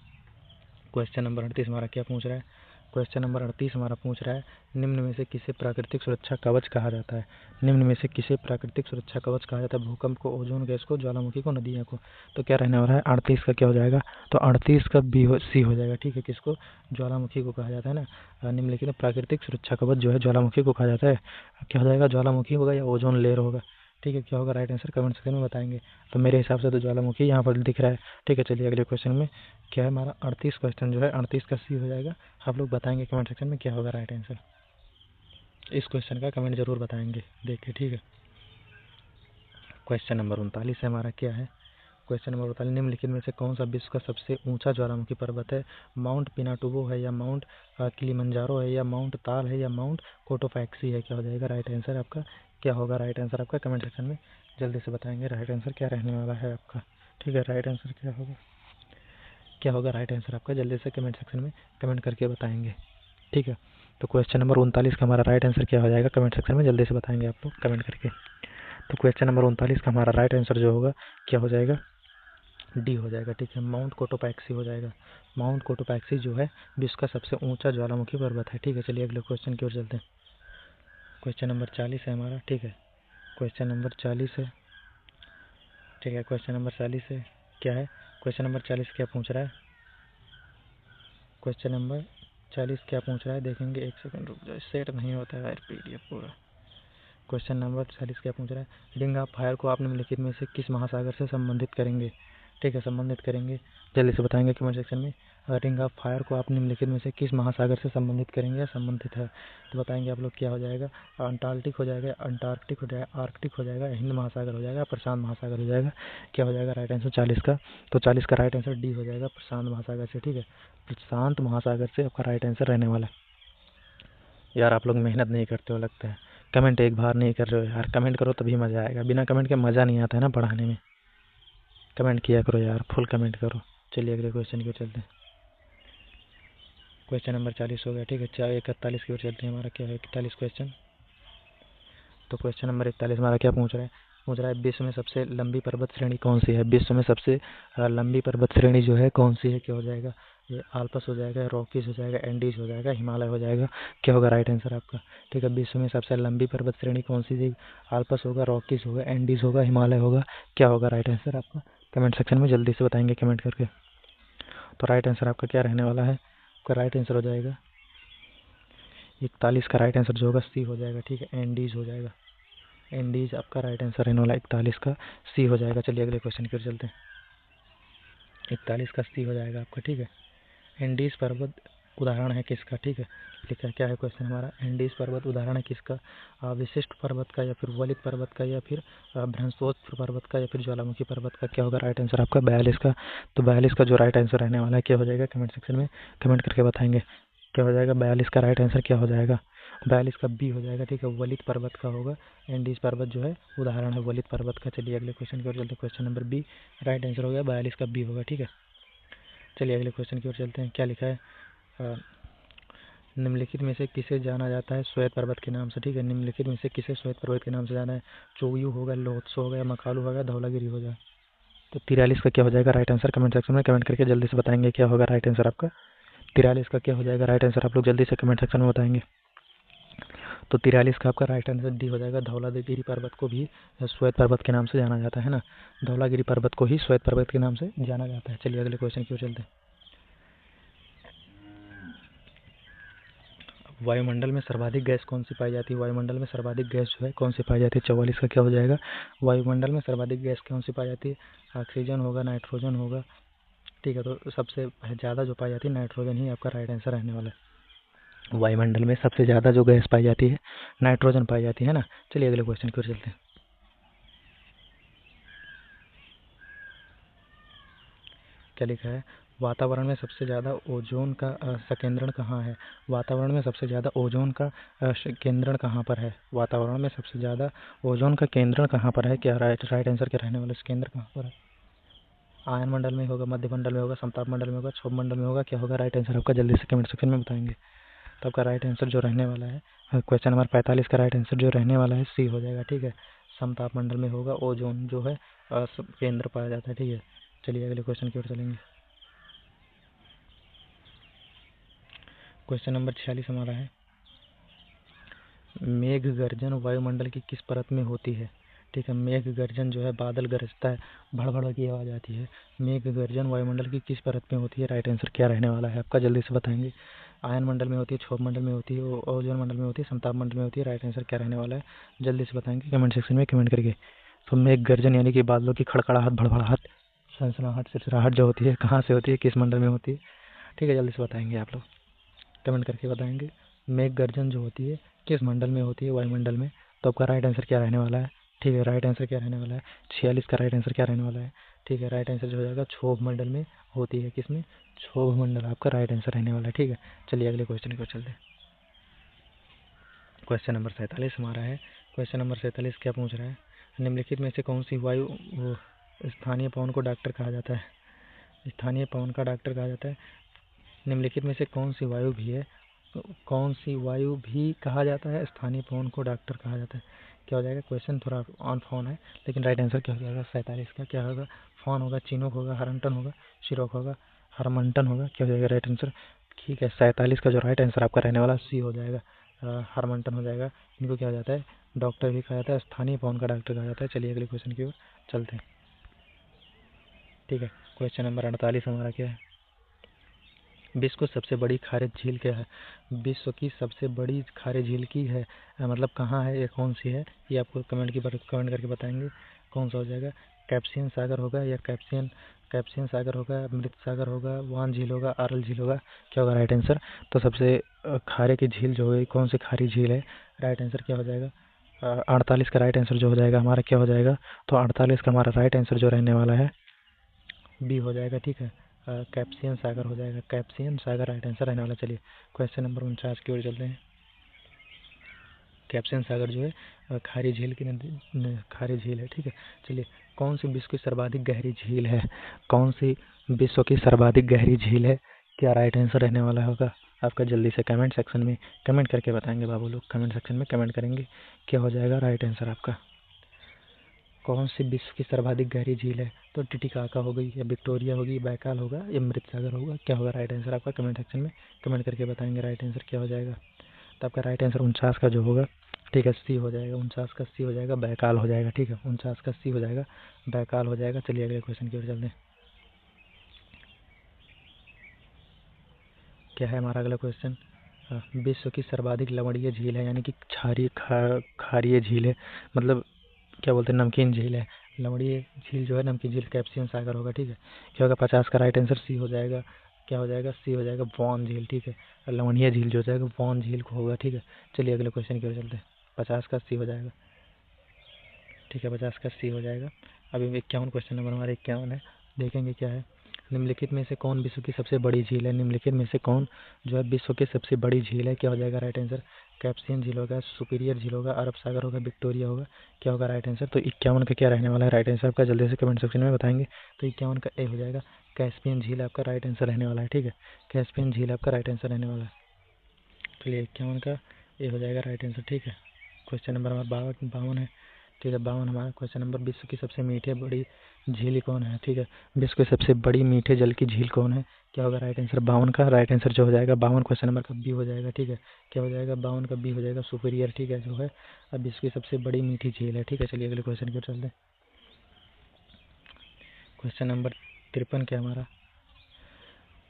क्वेश्चन नंबर 38 हमारा क्या पूछ रहा है, क्वेश्चन नंबर 38 हमारा पूछ रहा है, निम्न में से किसे प्राकृतिक सुरक्षा कवच कहा जाता है। निम्न में से किसे प्राकृतिक सुरक्षा कवच कहा जाता है, भूकंप को, ओजोन गैस को, ज्वालामुखी को, नदियों को। तो क्या रहने वाला है 38 का क्या हो जाएगा, तो 38 का सी हो जाएगा। ठीक है, किसको, ज्वालामुखी को कहा जाता है ना। निम्नलिखित में प्राकृतिक सुरक्षा कवच जो है ज्वालामुखी को कहा जाता है। क्या हो जाएगा, ज्वालामुखी होगा या ओजोन लेयर होगा। ठीक है, क्या होगा राइट आंसर कमेंट सेक्शन में बताएंगे। तो मेरे हिसाब से तो ज्वालामुखी यहाँ पर दिख रहा है। ठीक है, चलिए अगले क्वेश्चन में क्या है हमारा 38 क्वेश्चन जो है 38 का सी हो जाएगा। आप लोग बताएंगे कमेंट सेक्शन में क्या होगा राइट आंसर, इस क्वेश्चन का कमेंट जरूर बताएंगे देखिए। ठीक है, क्वेश्चन नंबर 39 है हमारा क्या है, क्वेश्चन नंबर 39, निम्नलिखित में से कौन सा विश्व का सबसे ऊंचा ज्वालामुखी पर्वत है। माउंट पिनाटुबो है या माउंट किलिमंजारो है या माउंट ताल है या माउंट कोटोपैक्सी है। क्या हो जाएगा राइट आंसर आपका, क्या होगा राइट आंसर आपका, कमेंट सेक्शन में जल्दी से बताएंगे राइट आंसर क्या रहने वाला है आपका। ठीक है, राइट आंसर क्या होगा, क्या होगा राइट आंसर आपका, जल्दी से कमेंट सेक्शन में कमेंट करके बताएंगे। ठीक है, तो क्वेश्चन नंबर 39 का हमारा राइट आंसर क्या हो जाएगा, कमेंट सेक्शन में जल्दी से बताएंगे आप लोग कमेंट करके। तो क्वेश्चन नंबर 39 का हमारा राइट आंसर जो होगा क्या हो जाएगा, डी हो जाएगा। ठीक है, माउंट कोटोपैक्सी हो जाएगा। माउंट कोटोपैक्सी जो है विश्व का सबसे ऊंचा ज्वालामुखी पर्वत है। ठीक है, चलिए अगले क्वेश्चन की ओर चलते हैं। क्वेश्चन नंबर 40 है हमारा। ठीक है, क्वेश्चन नंबर 40 है। ठीक है, क्वेश्चन नंबर 40 है क्या है, क्वेश्चन नंबर 40 क्या पूछ रहा है, क्वेश्चन नंबर 40 क्या पूछ रहा है देखेंगे, एक सेकंड रुक जाओ, सेट नहीं होता है यार पीडीएफ पूरा। क्वेश्चन नंबर 40 क्या पूछ रहा है, रिंग ऑफ फायर को आप निम्नलिखित में से किस महासागर से संबंधित करेंगे। ठीक है, संबंधित करेंगे, जल्दी से बताएंगे कमेंट सेक्शन में। रिंग ऑफ फायर को आप निम्नलिखित में से किस महासागर से संबंधित करेंगे या संबंधित है, तो बताएंगे आप लोग क्या हो जाएगा, अंटार्कटिक हो जाएगा, अंटार्कटिक हो जाएगा, आर्कटिक हो जाएगा, हिंद महासागर हो जाएगा, प्रशांत महासागर हो जाएगा। क्या हो जाएगा राइट आंसर 40 का, तो 40 का राइट आंसर डी हो जाएगा, प्रशांत महासागर से। ठीक है, प्रशांत महासागर से आपका राइट आंसर रहने वाला है। यार आप लोग मेहनत नहीं करते हो लगता है, कमेंट एक बार नहीं कर रहे हो यार, कमेंट करो तभी मज़ा आएगा, बिना कमेंट के मज़ा नहीं आता है ना पढ़ाने में। कमेंट किया करो यार, फुल कमेंट करो। चलिए अगले क्वेश्चन की ओर चलते हैं। क्वेश्चन नंबर 40 हो गया। ठीक है, 41 की ओर चलते हैं। हमारा क्या है 41 क्वेश्चन, तो क्वेश्चन नंबर 41 हमारा क्या पूछ रहा है, पूछ रहा है विश्व में सबसे लंबी पर्वत श्रेणी कौन सी है। विश्व में सबसे लंबी पर्वत श्रेणी जो है कौन सी है, क्या हो जाएगा, ये आल्पस हो जाएगा, रॉकीज हो जाएगा, एंडीज हो जाएगा, हिमालय हो जाएगा, क्या होगा राइट आंसर आपका। ठीक है, विश्व में सबसे लंबी पर्वत श्रेणी कौन सी थी, आल्पस होगा, रॉकीज होगा, एंडीज होगा, हिमालय होगा, क्या होगा राइट आंसर आपका। कमेंट सेक्शन में जल्दी से बताएंगे कमेंट करके। तो राइट आंसर आपका क्या रहने वाला है, आपका राइट आंसर हो जाएगा 41 का राइट आंसर जो होगा सी हो जाएगा। ठीक है, एंडीज हो जाएगा, एंडीज आपका राइट आंसर रहने वाला 41 का सी हो जाएगा। चलिए अगले क्वेश्चन की ओर चलते हैं। 41 का सी हो जाएगा आपका। ठीक है, एंडीज पर्वत उदाहरण है किसका। ठीक है, लिखा क्या है क्वेश्चन हमारा, एंडीज पर्वत उदाहरण है किसका, विशिष्ट पर्वत का, या फिर वलित पर्वत का, या फिर भ्रंशोत्तर पर्वत का, या फिर ज्वालामुखी पर्वत का, क्या होगा राइट आंसर आपका 42 का। तो 42 का जो राइट आंसर रहने वाला है क्या हो जाएगा, कमेंट सेक्शन में कमेंट करके बताएंगे क्या हो जाएगा। 42 का राइट आंसर क्या हो जाएगा, 42 का बी हो जाएगा। ठीक है, वलित पर्वत का होगा, एंडीज पर्वत जो है उदाहरण है वलित पर्वत का। चलिए अगले क्वेश्चन की ओर चलते हैं। Question number B right answer हो गया, 42 का बी होगा। ठीक है, चलिए अगले क्वेश्चन की ओर चलते हैं। क्या लिखा है, निम्नलिखित में से किसे जाना जाता है श्वेत पर्वत के नाम से। ठीक है, निम्नलिखित में से किसे श्वेत पर्वत के नाम से जाना है, चोयू होगा, लोत्सो होगा, मकालू होगा, धौलागिरी होगा। तो 43 का क्या हो जाएगा राइट आंसर, कमेंट सेक्शन में कमेंट करके जल्दी से बताएंगे क्या होगा राइट आंसर आपका। 43 का क्या हो जाएगा राइट आंसर, आप लोग जल्दी से कमेंट सेक्शन में बताएंगे। तो 43 का आपका राइट आंसर डी हो जाएगा। धौलागिरी पर्वत को भी श्वेत पर्वत के नाम से जाना जाता है ना, धौलागिरी पर्वत को ही श्वेत पर्वत के नाम से जाना जाता है। चलिए अगले क्वेश्चन की ओर चलते हैं। वायुमंडल में सर्वाधिक गैस कौन सी पाई जाती है, वायुमंडल में सर्वाधिक गैस जो है कौन सी पाई जाती है। 44 का क्या हो जाएगा, वायुमंडल में सर्वाधिक गैस कौन सी पाई जाती है, ऑक्सीजन होगा, नाइट्रोजन होगा। ठीक है, तो सबसे ज़्यादा जो पाई जाती है नाइट्रोजन ही आपका राइट आंसर रहने वाला है। वायुमंडल में सबसे ज़्यादा जो गैस पाई जाती है नाइट्रोजन पाई जाती है ना। चलिए अगले क्वेश्चन की ओर चलते हैं। क्या लिखा है, वातावरण में सबसे ज़्यादा ओजोन का संकेंद्रण कहाँ है, वातावरण में सबसे ज़्यादा ओजोन का केंद्रण कहाँ पर है, वातावरण में सबसे ज़्यादा ओजोन का केंद्रण कहाँ पर है, क्या राइट आंसर क्या रहने वाला है, केंद्र कहाँ पर है। आयन मंडल में होगा, मध्य मंडल में होगा, समताप मंडल में होगा, क्षोभ मंडल में होगा, क्या होगा राइट आंसर आपका, जल्दी से कमेंट सेक्शन में बताएंगे। तो आपका राइट आंसर जो रहने वाला है, क्वेश्चन नंबर 45 का राइट आंसर जो रहने वाला है सी हो जाएगा। ठीक है, समताप मंडल में होगा, ओजोन जो है केंद्र पाया जाता है। ठीक है, चलिए अगले क्वेश्चन की ओर चलेंगे। क्वेश्चन नंबर 46 हमारा है, मेघ गर्जन वायुमंडल की किस परत में होती है। ठीक है, मेघ गर्जन जो है बादल गरजता है, भड़ की आवाज़ आती है, मेघ गर्जन वायुमंडल की किस परत में होती है, राइट आंसर क्या रहने वाला है आपका, जल्दी से बताएंगे। आयन मंडल में होती है, क्षोभ मंडल में होती है, ओजोन मंडल में होती है, समताप मंडल में होती है, राइट आंसर क्या रहने वाला है, जल्दी से बताएंगे कमेंट सेक्शन में कमेंट करके। तो मेघ गर्जन यानी कि बादलों की खड़खड़ाहट, भड़बड़ाहट, सनसनाहट, सिरसिराहट जो होती है कहाँ से होती है, किस मंडल में होती है। ठीक है, जल्दी से बताएंगे आप लोग कमेंट करके बताएंगे। मेघ गर्जन जो होती है किस मंडल में होती है, वायुमंडल में। तो आपका राइट आंसर क्या रहने वाला है। ठीक है, राइट आंसर क्या रहने वाला है, 46 का राइट आंसर क्या रहने वाला है। ठीक है, राइट आंसर जो हो जाएगा क्षोभ मंडल में होती है, किसमें, क्षोभ मंडल आपका राइट आंसर रहने वाला है। ठीक है, चलिए अगले क्वेश्चन को चलते हैं। क्वेश्चन नंबर 47 हमारा है। क्वेश्चन नंबर 47 क्या पूछ रहा है, निम्नलिखित में से कौन सी वायु स्थानीय पवन को डॉक्टर कहा जाता है, स्थानीय पवन का डॉक्टर कहा जाता है। निम्नलिखित में से कौन सी वायु भी है, कौन सी वायु भी कहा जाता है स्थानीय पवन को डॉक्टर कहा जाता है, क्या हो जाएगा। क्वेश्चन थोड़ा ऑन फोन है, लेकिन राइट आंसर क्या हो जाएगा 47 का, क्या होगा, फोन होगा, चिनोक होगा, हरंटन होगा, शिरोक होगा, हरमंटन होगा, क्या हो जाएगा राइट आंसर। ठीक है, 47 का जो राइट आंसर आपका रहने वाला सी हो जाएगा, हरमंटन हो जाएगा। इनको क्या हो जाता है, डॉक्टर भी कहा जाता है, स्थानीय पवन का डॉक्टर कहा जाता है। चलिए अगले क्वेश्चन की ओर चलते हैं। ठीक है, क्वेश्चन नंबर 48 हमारा क्या है, विश्व की सबसे बड़ी खारे झील क्या है, विश्व की सबसे बड़ी खारे झील की है, मतलब कहाँ है, ये कौन सी है, ये आपको कमेंट करके बताएंगे कौन सा हो जाएगा। कैप्सियन सागर होगा, या कैप्सियन सागर होगा, मृत सागर होगा, वान झील होगा, आरल झील होगा, क्या होगा राइट आंसर। तो सबसे खारे की झील जो है कौन सी खारी झील है, राइट आंसर क्या हो जाएगा। 48 का राइट आंसर जो हो जाएगा हमारा क्या हो जाएगा। तो 48 का हमारा राइट आंसर जो रहने वाला है बी हो जाएगा। ठीक है, कैप्सियन सागर हो जाएगा, कैप्सियन सागर राइट आंसर रहने वाला। चलिए क्वेश्चन नंबर 49 की ओर चलते हैं। कैप्सियन सागर जो है खारी झील की खारी झील है। ठीक है, चलिए कौन सी विश्व की सर्वाधिक गहरी झील है, कौन सी विश्व की सर्वाधिक गहरी झील है, क्या राइट आंसर रहने वाला होगा आपका, जल्दी से कमेंट सेक्शन में कमेंट करके बताएंगे बाबू लोग, कमेंट सेक्शन में कमेंट करेंगे क्या हो जाएगा राइट आंसर आपका। कौन सी विश्व की सर्वाधिक गहरी झील है? तो टिटिकाका हो गई, या विक्टोरिया होगी, बैकाल होगा, या मृत सागर होगा। क्या होगा राइट आंसर आपका? कमेंट सेक्शन में कमेंट करके बताएंगे राइट आंसर क्या हो जाएगा। तो आपका राइट आंसर 49 का जो होगा, ठीक है, सी हो जाएगा। 49 का सी हो जाएगा, बैकाल हो जाएगा। ठीक है, 49 का सी हो जाएगा, बैकाल हो जाएगा। चलिए अगले क्वेश्चन की ओर चलते हैं। क्या है हमारा अगला क्वेश्चन? विश्व की सर्वाधिक लवणीय झील है, यानी कि क्षारीय झील है, मतलब क्या बोलते हैं, नमकीन झील है। लवणीय झील जो है, नमकीन झील, कैप्सियन सागर होगा। ठीक है, क्या होगा? 50 का राइट आंसर सी हो जाएगा। क्या हो जाएगा? सी हो जाएगा, वॉन झील। ठीक है, लवणीय झील जो हो जाएगा वॉन झील को होगा। ठीक है, चलिए अगले क्वेश्चन की ओर चलते हैं। 50 का सी हो जाएगा। ठीक है, 50 का सी हो जाएगा। अभी 51 क्वेश्चन नंबर हमारा 51 है, देखेंगे क्या है। निम्नलिखित में से कौन विश्व की सबसे बड़ी झील है? निम्नलिखित में से कौन जो है विश्व की सबसे बड़ी झील है? क्या हो जाएगा राइट आंसर? कैप्सियन झील होगा, सुपीरियर झील होगा, अरब सागर होगा, विक्टोरिया होगा। क्या होगा राइट आंसर? तो 51 का क्या रहने वाला है राइट आंसर आपका? जल्दी से कमेंट सेक्शन में बताएंगे। तो 51 का ए हो जाएगा, कैस्पियन झील आपका राइट आंसर रहने वाला है। ठीक है, कैस्पियन झील आपका राइट आंसर रहने वाला है। चलिए 51 का ए हो जाएगा राइट आंसर। ठीक है, क्वेश्चन नंबर हमारा 52 है। ठीक है, 52 हमारा क्वेश्चन नंबर, विश्व की सबसे मीठे बड़ी झील कौन है? ठीक है, विश्व की सबसे बड़ी मीठे जल की झील कौन है? क्या होगा राइट आंसर? 52 का राइट आंसर जो हो जाएगा 52 क्वेश्चन नंबर का बी हो जाएगा। ठीक है, क्या हो जाएगा? 52 का बी हो जाएगा, सुपीरियर। ठीक है, जो है अब विश्व की सबसे बड़ी मीठी झील है। ठीक है, चलिए अगले क्वेश्चन की ओर चलते हैं। क्वेश्चन नंबर 53 क्या हमारा?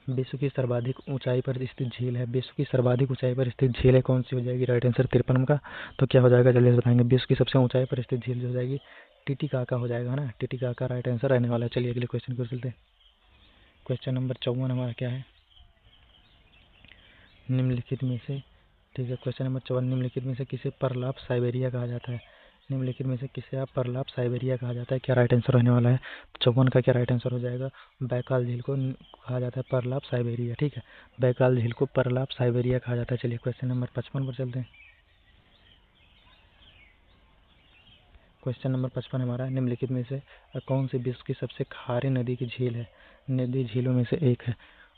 विश्व की सर्वाधिक ऊंचाई पर स्थित झील है। विश्व की सर्वाधिक ऊंचाई पर स्थित झील है, कौन सी हो जाएगी राइट आंसर? 53 का। तो क्या हो जाएगा जल्दी से बताएंगे। विश्व की सबसे ऊंचाई पर स्थित झील जो हो जाएगी टिटिकाका हो जाएगा ना, टिटिकाका राइट आंसर रहने वाला है। चलिए अगले क्वेश्चन की ओर चलते हैं। क्वेश्चन नंबर 54 हमारा क्या है? निम्नलिखित में से, ठीक है, क्वेश्चन नंबर 54, निम्नलिखित में से किसे परलाप साइबेरिया कहा जाता है? निम्नलिखित में से किसे आप परलाप साइबेरिया कहा जाता है? क्या राइट आंसर रहने वाला है? 54 का क्या राइट आंसर हो जाएगा? बैकाल झील को कहा जाता है परलाप साइबेरिया। ठीक है, बैकाल झील को परलाप साइबेरिया कहा जाता है। चलिए क्वेश्चन नंबर 55 पर चलते हैं। क्वेश्चन नंबर 55 हमारा, निम्नलिखित में से कौन सी विश्व की सबसे खारी नदी की झील है? नदी झीलों में से एक है,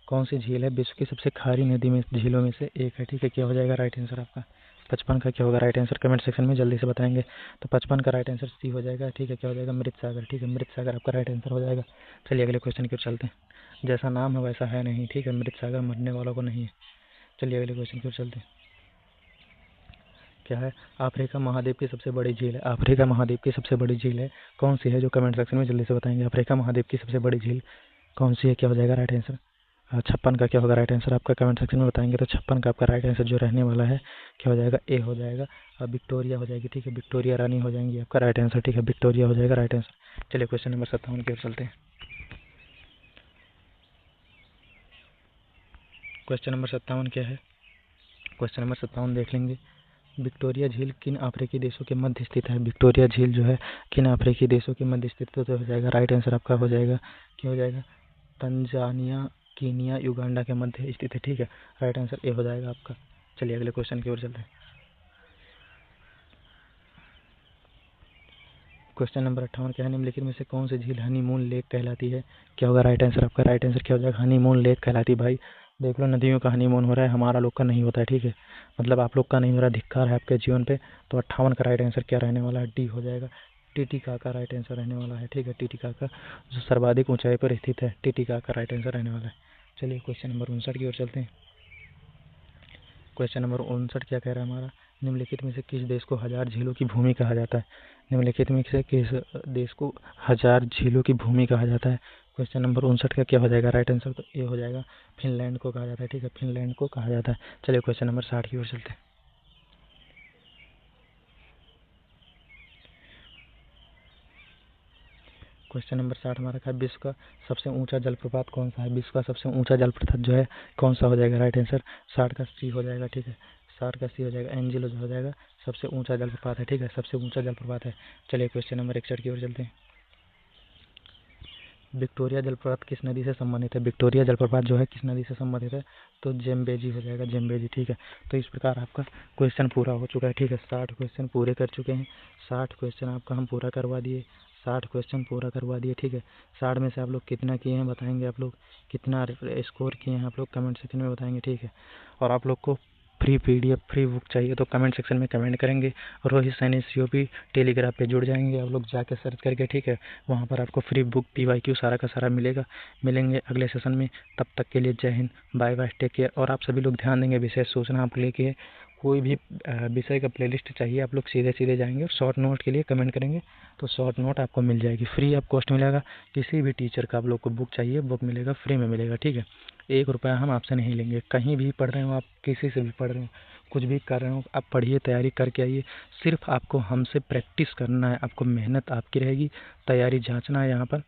कौन सी झील है विश्व की सबसे खारी नदी में झीलों में से एक है? ठीक है, क्या हो जाएगा राइट आंसर आपका? 55 का क्या होगा राइट आंसर? कमेंट सेक्शन में जल्दी से बताएंगे। तो 55 का राइट आंसर सी हो जाएगा। ठीक है, क्या हो जाएगा? मृत सागर। ठीक है, मृत सागर आपका राइट आंसर हो जाएगा। चलिए अगले क्वेश्चन की ओर चलते हैं। जैसा नाम है वैसा है नहीं। ठीक है, मृत सागर मरने वालों को नहीं है। चलिए अगले क्वेश्चन की ओर चलते हैं। क्या है? अफ्रीका महाद्वीप की सबसे बड़ी झील है। अफ्रीका महाद्वीप की सबसे बड़ी झील है, कौन सी है? जो कमेंट सेक्शन में जल्दी से बताएंगे। अफ्रीका महाद्वीप की सबसे बड़ी झील कौन सी है? क्या हो जाएगा राइट आंसर? 56 का क्या होगा राइट आंसर आपका? कमेंट सेक्शन में बताएंगे। तो 56 का आपका राइट आंसर जो रहने वाला है, क्या हो जाएगा? ए हो जाएगा, विक्टोरिया हो जाएगी। ठीक है, विक्टोरिया रानी हो जाएंगी आपका राइट आंसर। ठीक है, विक्टोरिया हो जाएगा राइट आंसर। चलिए क्वेश्चन नंबर 57 की ओर चलते हैं। क्वेश्चन नंबर 57 क्या है? क्वेश्चन नंबर 57 देख लेंगे। विक्टोरिया झील किन अफ्रीकी देशों के मध्य स्थित है? विक्टोरिया झील जो है किन अफ्रीकी देशों के मध्य स्थित तो हो जाएगा राइट आंसर आपका हो जाएगा, क्या हो जाएगा? तंजानिया, कीनिया, युगांडा के मध्य स्थित है। ठीक है, राइट आंसर ए हो जाएगा आपका। चलिए अगले क्वेश्चन की ओर चलते हैं। क्वेश्चन नंबर 58 क्या है? निम्नलिखित में से कौन सी झील हनीमून लेक कहलाती है? क्या होगा राइट आंसर आपका? राइट आंसर क्या हो जाएगा? हनीमून लेक कहलाती है। भाई देख लो, नदियों का हनीमून हो रहा है, हमारा लोग का नहीं होता है। ठीक है, मतलब आप लोग का नहीं हो रहा, धिक्कार है आपके जीवन पे। तो 58 का राइट आंसर क्या रहने वाला है? डी हो जाएगा, टिटिका का राइट आंसर रहने वाला है। ठीक है, टिटिका का जो सर्वाधिक ऊंचाई पर स्थित है, टिटिका का राइट आंसर रहने वाला है। चलिए क्वेश्चन नंबर 59 की ओर चलते हैं। क्वेश्चन नंबर 59 क्या कह रहा है हमारा? निम्नलिखित में से किस देश को हजार झीलों की भूमि कहा जाता है? निम्नलिखित में से किस देश को हजार झीलों की भूमि कहा जाता है? क्वेश्चन नंबर 59 का क्या हो जाएगा राइट आंसर? तो ये हो जाएगा, फिनलैंड को कहा जाता है। ठीक है, फिनलैंड को कहा जाता है। चलिए क्वेश्चन नंबर 60 की ओर चलते हैं। क्वेश्चन नंबर 60 हमारा है, विश्व का सबसे ऊंचा जलप्रपात कौन सा है? विश्व का सबसे ऊंचा जलप्रपात जो है कौन सा हो जाएगा राइट आंसर? 60 का सी हो जाएगा। ठीक है, 60 का सी हो जाएगा, एंजिलो जो हो जाएगा सबसे ऊंचा जलप्रपात है। ठीक है, सबसे ऊंचा जलप्रपात है। चलिए क्वेश्चन नंबर 61 की ओर चलते हैं। विक्टोरिया जलप्रपात किस नदी से संबंधित है? विक्टोरिया जलप्रपात जो है किस नदी से संबंधित है? तो जेम्बेजी हो जाएगा, जेम्बेजी। ठीक है, तो इस प्रकार आपका क्वेश्चन पूरा हो चुका है। ठीक है, 60 क्वेश्चन पूरे कर चुके हैं। 60 क्वेश्चन आपका हम पूरा करवा दिए, 60 क्वेश्चन पूरा करवा दिए। ठीक है, 60 में से आप लोग कितना किए हैं बताएंगे, आप लोग कितना स्कोर किए हैं आप लोग कमेंट सेक्शन में बताएंगे। ठीक है, और आप लोग को फ्री PDF फ्री बुक चाहिए तो कमेंट सेक्शन में कमेंट करेंगे। रोहित सैनी COP टेलीग्राम पे जुड़ जाएंगे आप लोग जाके सर्च करके, ठीक है। वहाँ पर आपको फ्री बुक PYQ सारा का सारा मिलेंगे अगले सेशन में। तब तक के लिए जय हिंद, बाय बाय, टेक केयर। और आप सभी लोग ध्यान देंगे, विशेष सूचना आपके लिए कि कोई भी विषय का प्लेलिस्ट चाहिए आप लोग सीधे जाएंगे और शॉर्ट नोट के लिए कमेंट करेंगे तो शॉर्ट नोट आपको मिल जाएगी फ्री ऑफ कॉस्ट मिलेगा। किसी भी टीचर का आप लोग को बुक चाहिए, बुक मिलेगा, फ्री में मिलेगा, ठीक है। 1 रुपया हम आपसे नहीं लेंगे। कहीं भी पढ़ रहे हो आप, किसी से भी पढ़ रहे हो, कुछ भी कर रहे हो, आप पढ़िए, तैयारी करके आइए। सिर्फ आपको हमसे प्रैक्टिस करना है, आपको मेहनत आपकी रहेगी, तैयारी जांचना है। यहाँ पर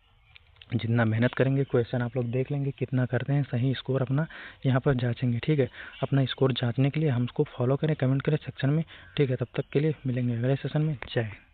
जितना मेहनत करेंगे, क्वेश्चन आप लोग देख लेंगे कितना करते हैं, सही स्कोर अपना यहाँ पर जांचेंगे, ठीक है। अपना स्कोर जांचने के लिए हमको फॉलो करें, कमेंट करें सेक्शन में, ठीक है। तब तक के लिए मिलेंगे अगले सेशन में। जय हिंद।